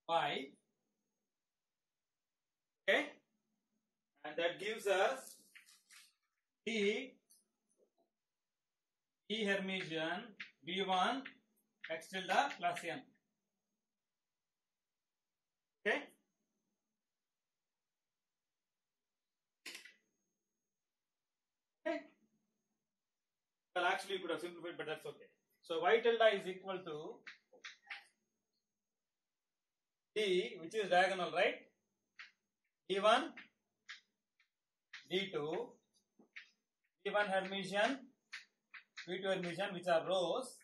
y. Okay, and that gives us d Hermitian V1 x tilde plus n. Okay. Okay. Well, actually, you could have simplified, but that's okay. So y tilde is equal to d, which is diagonal, right? D1, D2, D1 Hermitian, V2 Hermitian, which are rows,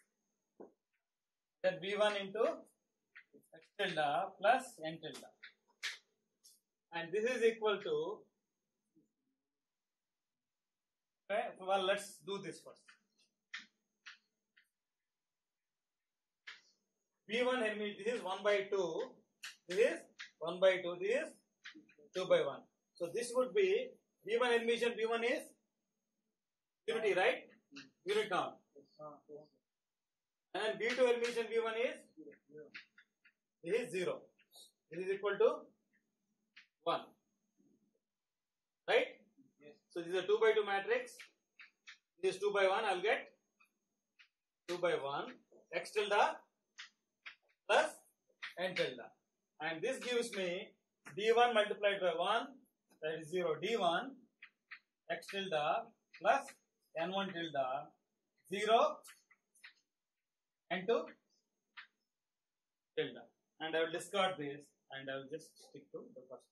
then V1 into x tilde plus n tilde. And this is equal to, okay, well, let's do this first. V1 Hermitian, this is 1 by 2, this is 1 by 2, this is 2 by 1. So this would be V1 Hermitian, V1 is unity, right? Unit term. And V2 Hermitian, V1 is? This is 0. This is equal to 1. Right? Yes. So this is a 2 by 2 matrix. This is 2 by 1. I'll get 2 by 1. x tilde plus n tilde, and this gives me d1 multiplied by 1, that is 0, d1 x tilde plus n1 tilde 0 n2 tilde, and I will discard this and I will just stick to the first.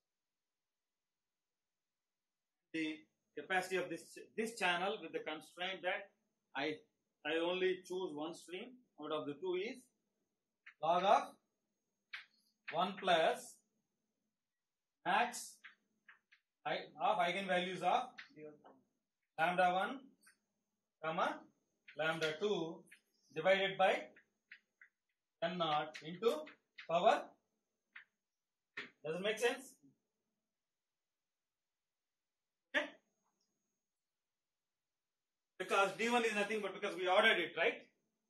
The capacity of this channel with the constraint that I only choose one stream out of the two is log of 1 plus max of eigenvalues of lambda 1 comma lambda 2 divided by n naught into power. Does it make sense? Okay. Because d1 is nothing but because we ordered it, right?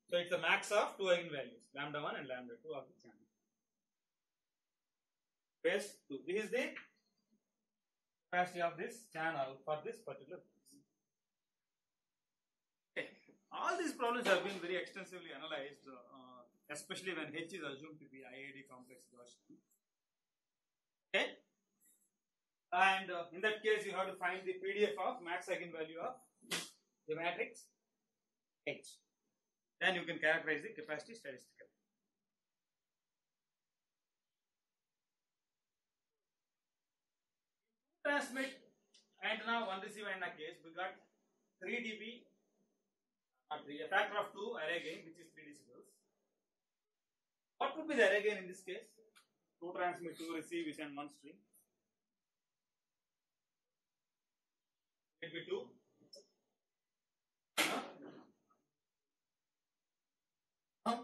So it's a max of two eigenvalues, lambda 1 and lambda 2 of the channel. Base 2. This is the capacity of this channel for this particular case. Okay. All these problems have been very extensively analyzed, especially when H is assumed to be IID complex Gaussian. Okay. And in that case, you have to find the PDF of max eigenvalue of the matrix H. Then you can characterize the capacity statistically. Transmit antenna, one receive antenna case, we got 3 dB, a factor of 2 array gain, which is 3 decibels. What would be the array gain in this case? 2 transmit, 2 receive, we send one stream. It will be 2. It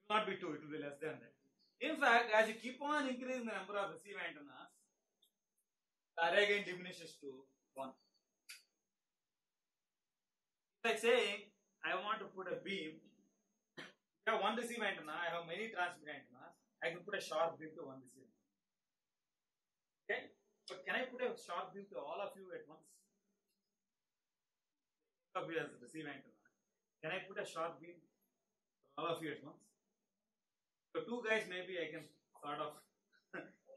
will not be 2, it will be less than that. In fact, as you keep on increasing the number of receive antennas, the array gain diminishes to 1. It's like saying, I want to put a beam. If I have one receive antenna, I have many transmit antennas, I can put a sharp beam to one receive antenna. Okay? But can I put a sharp beam to all of you at once? All of you as receive antenna. Can I put a sharp beam to all of you at once? So 2 guys, maybe I can sort of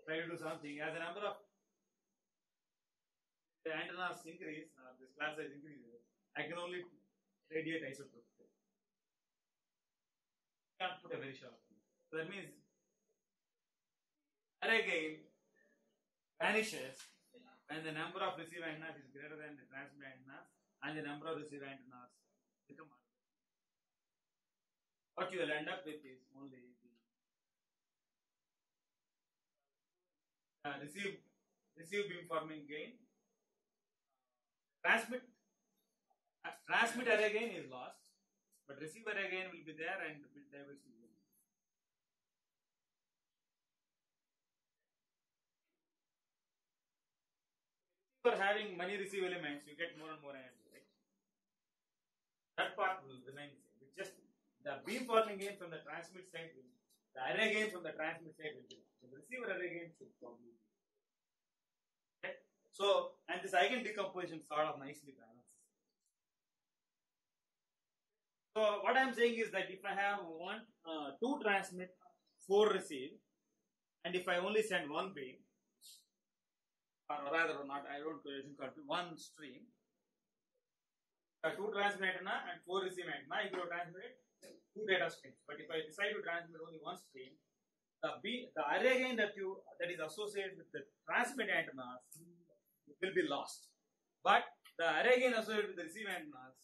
try to do something. As the number of the antennas increase, this class size increases, I can only radiate isotope. Can't put a very sharp beam. So that means array gain vanishes when the number of receive antennas is greater than the transmit antennas and the number of receive antennas become larger. What you will end up with is only the receive beam forming gain. Transmit array gain is lost, but receive array gain will be there and there will be. For having many receive elements, you get more and more energy, right? That part will remain the same. It's just the beam forming gain from the transmit side will, the array gain from the transmit side will be. So the receiver array gain should probably be. Okay? So, and this eigen decomposition sort of nicely balances. So what I am saying is that if I have 2 transmit, 4 receive, and if I only send one beam, or rather not, I don't call it one stream, 2 transmit antenna and 4 receive antenna, I will transmit 2 data streams. But if I decide to transmit only one stream, the array gain that is associated with the transmit antennas will be lost. But the array gain associated with the receive antennas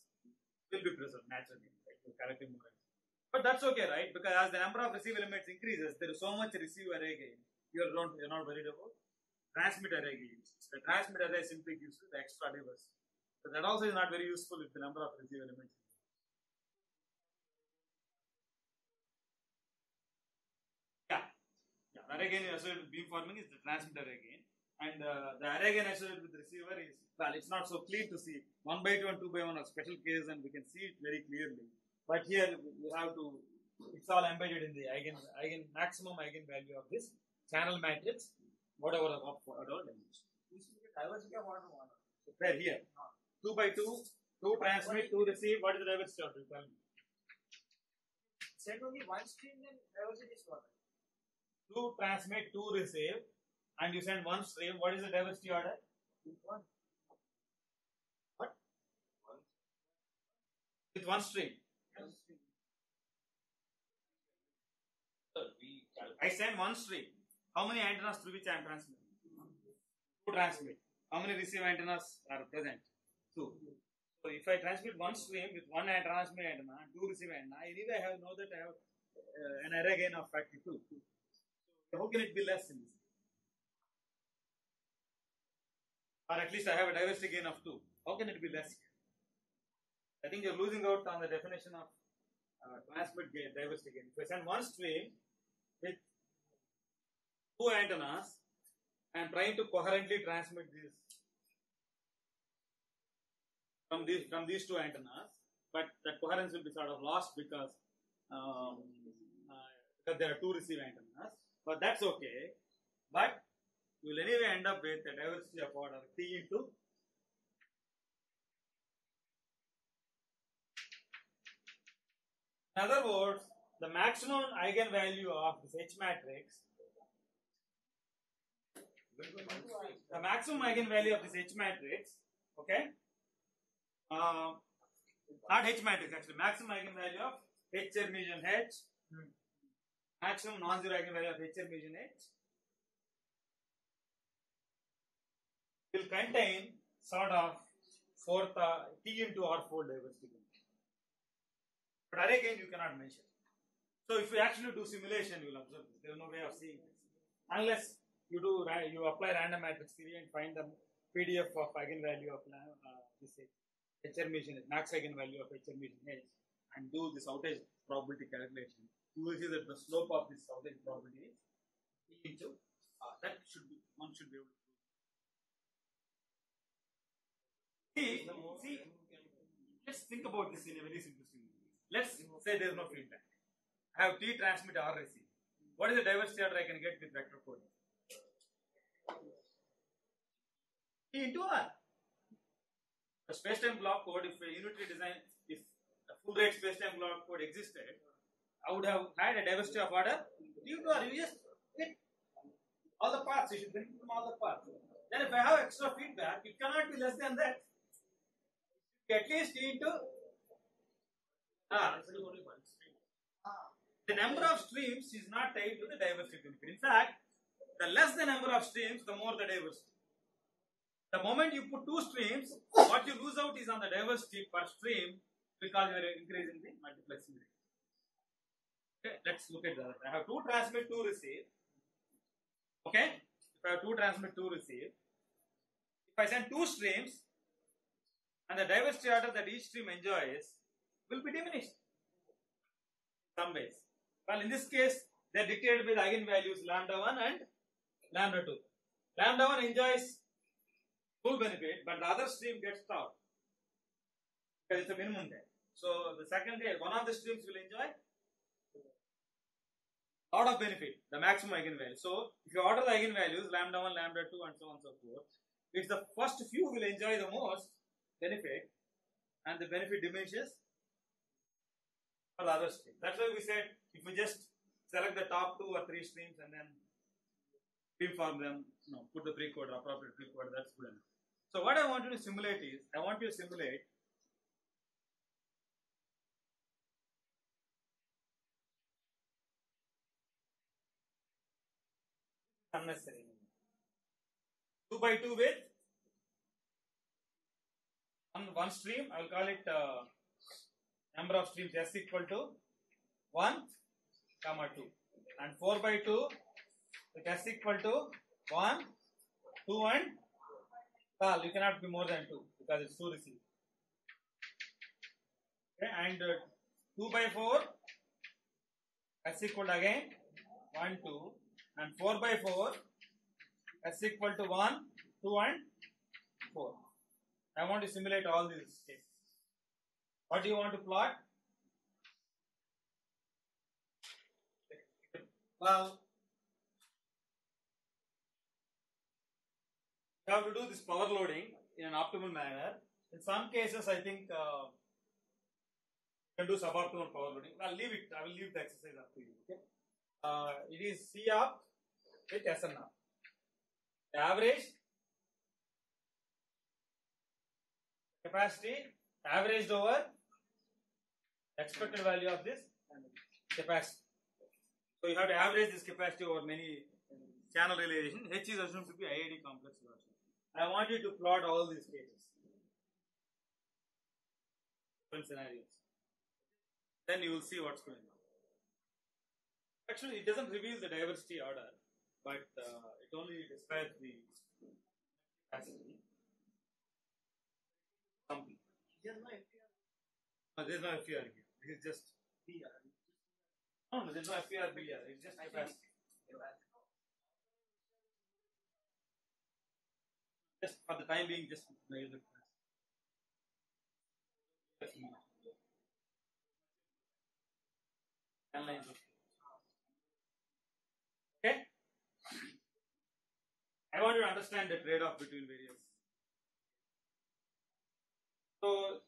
will be preserved naturally. But that's okay, right? Because as the number of receive elements increases, there is so much receive array gain. You're not worried about transmit array gains. The transmit array simply gives you the extra diversity. So that also is not very useful if the number of receive elements. Yeah. Array gain associated with beam forming is the transmit array gain. And the array gain associated with the receiver is, well, it's not so clean to see. 1 by 2 and 2 by 1 are special cases and we can see it very clearly. But here we have to, it's all embedded in the maximum eigenvalue of this channel matrix, whatever of all dimensions. Diversity of order 1. Where here? 2 by 2, 2 transmit, 2 receive. What is the diversity of? Tell me. send only one stream, then diversity is what? 2 transmit, 2 receive, and you send 1 stream. What is the diversity order? 1. What? 1. With 1 stream. I send 1 stream. How many antennas through which I am transmitting? 2 transmit. How many receive antennas are present? 2. So if I transmit 1 stream with 1 transmit antenna and 2 receive antenna, anyway I know that I have an array gain of factor 2. So how can it be less in this? Or at least I have a diversity gain of 2. How can it be less? I think you're losing out on the definition of transmit gain, diversity gain. If I send 1 stream with 2 antennas, I am trying to coherently transmit this from these 2 antennas, but that coherence will be sort of lost because there are 2 receive antennas. But that's okay. But you will anyway end up with a diversity of order T into in other words, the maximum eigenvalue of this H matrix, the maximum eigenvalue of this H matrix, okay, not H matrix actually, maximum eigenvalue of H Hermitian H, maximum non-zero eigenvalue of H Hermitian H will contain sort of fourth T into R4 diversity. But array gain you cannot measure. So if you actually do simulation, you will observe this. There is no way of seeing this. Unless you apply random matrix theory and find the PDF of eigenvalue of this H Hermitian, max eigenvalue of H Hermitian H, and do this outage probability calculation. You will see that the slope of this outage probability is T into that one should be able to do. See, let's think about this in a very simplistic way. Let's say there is no feedback. I have T transmit R receive. What is the diversity order I can get with vector code? T into R. The space-time block code, if a unitary design, if a full rate space-time block code existed, I would have had a diversity of order T into R. You just get all the paths. You should bring from all the paths. Then if I have extra feedback, it cannot be less than that. At least T into R. The number of streams is not tied to the diversity benefit. In fact, the less the number of streams, the more the diversity. The moment you put 2 streams, what you lose out is on the diversity per stream because you are increasing the multiplexing rate. Okay, let's look at that. I have 2 transmit, 2 receive. Okay, if I have 2 transmit, 2 receive, if I send 2 streams, and the diversity order that each stream enjoys will be diminished in some ways. Well, in this case, they are dictated by the eigenvalues lambda 1 and lambda 2. Lambda 1 enjoys full benefit, but the other stream gets stopped because it's a minimum there. So the second day, one of the streams will enjoy lot of benefit, the maximum eigenvalue. So if you order the eigenvalues, lambda 1, lambda 2, and so on and so forth, it's the first few will enjoy the most benefit, and the benefit diminishes for the other stream. That's why we said if we just select the top 2 or 3 streams and then beamform them, put the precode, appropriate precode, that's good enough. So what I want you to simulate is, I want you to simulate unnecessary 2 by 2 with one stream. I will call it number of streams S equal to 1, 2, and 4 by 2 with S equal to 1, 2, and you cannot be more than 2 because it's 2 received. Okay, and 2 by 4 S equal to again 1, 2, and 4 by 4 S equal to 1, 2, and 4. I want to simulate all these cases. What do you want to plot? Well, you have to do this power loading in an optimal manner. In some cases, I think you can do suboptimal power loading. I'll leave it. I will leave the exercise up to you. Okay. It is C up with SN up. The average capacity averaged over expected value of this capacity. So you have to average this capacity over many channel realization. H is assumed to be IID complex version. I want you to plot all these cases, different scenarios. Then you will see what's going on. Actually, it doesn't reveal the diversity order, but it only describes the capacity. Something. No, there's no FER here. This is just PR. No, there's no FER BR. It's just capacity. Just for the time being, just measure the capacity. Okay? I want you to understand the trade-off between various. So,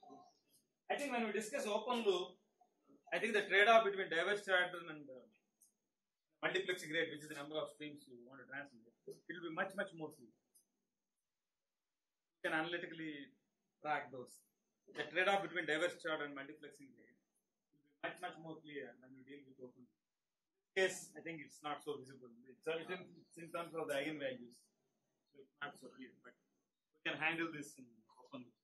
I think when we discuss open loop, I think the trade-off between diverse pattern and multiplexing rate, which is the number of streams you want to transmit, it will be much, much more clear. You can analytically track those. The trade-off between diverse chart and multiplexing rate will be much, much more clear when you deal with open loop. Yes, I think it's not so visible. It's in terms of the eigenvalues, so it's not so clear. But we can handle this in open loop.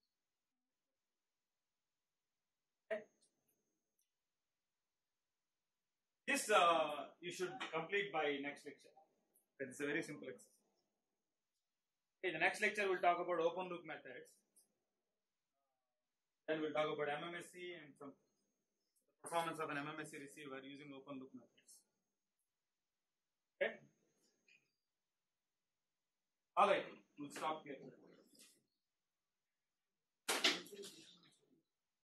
Okay. This you should complete by next lecture. It's a very simple exercise. Okay, the next lecture we'll talk about open loop methods. Then we'll talk about MMSC and some performance of an MMSC receiver using open loop methods. Okay. All right, we'll stop here.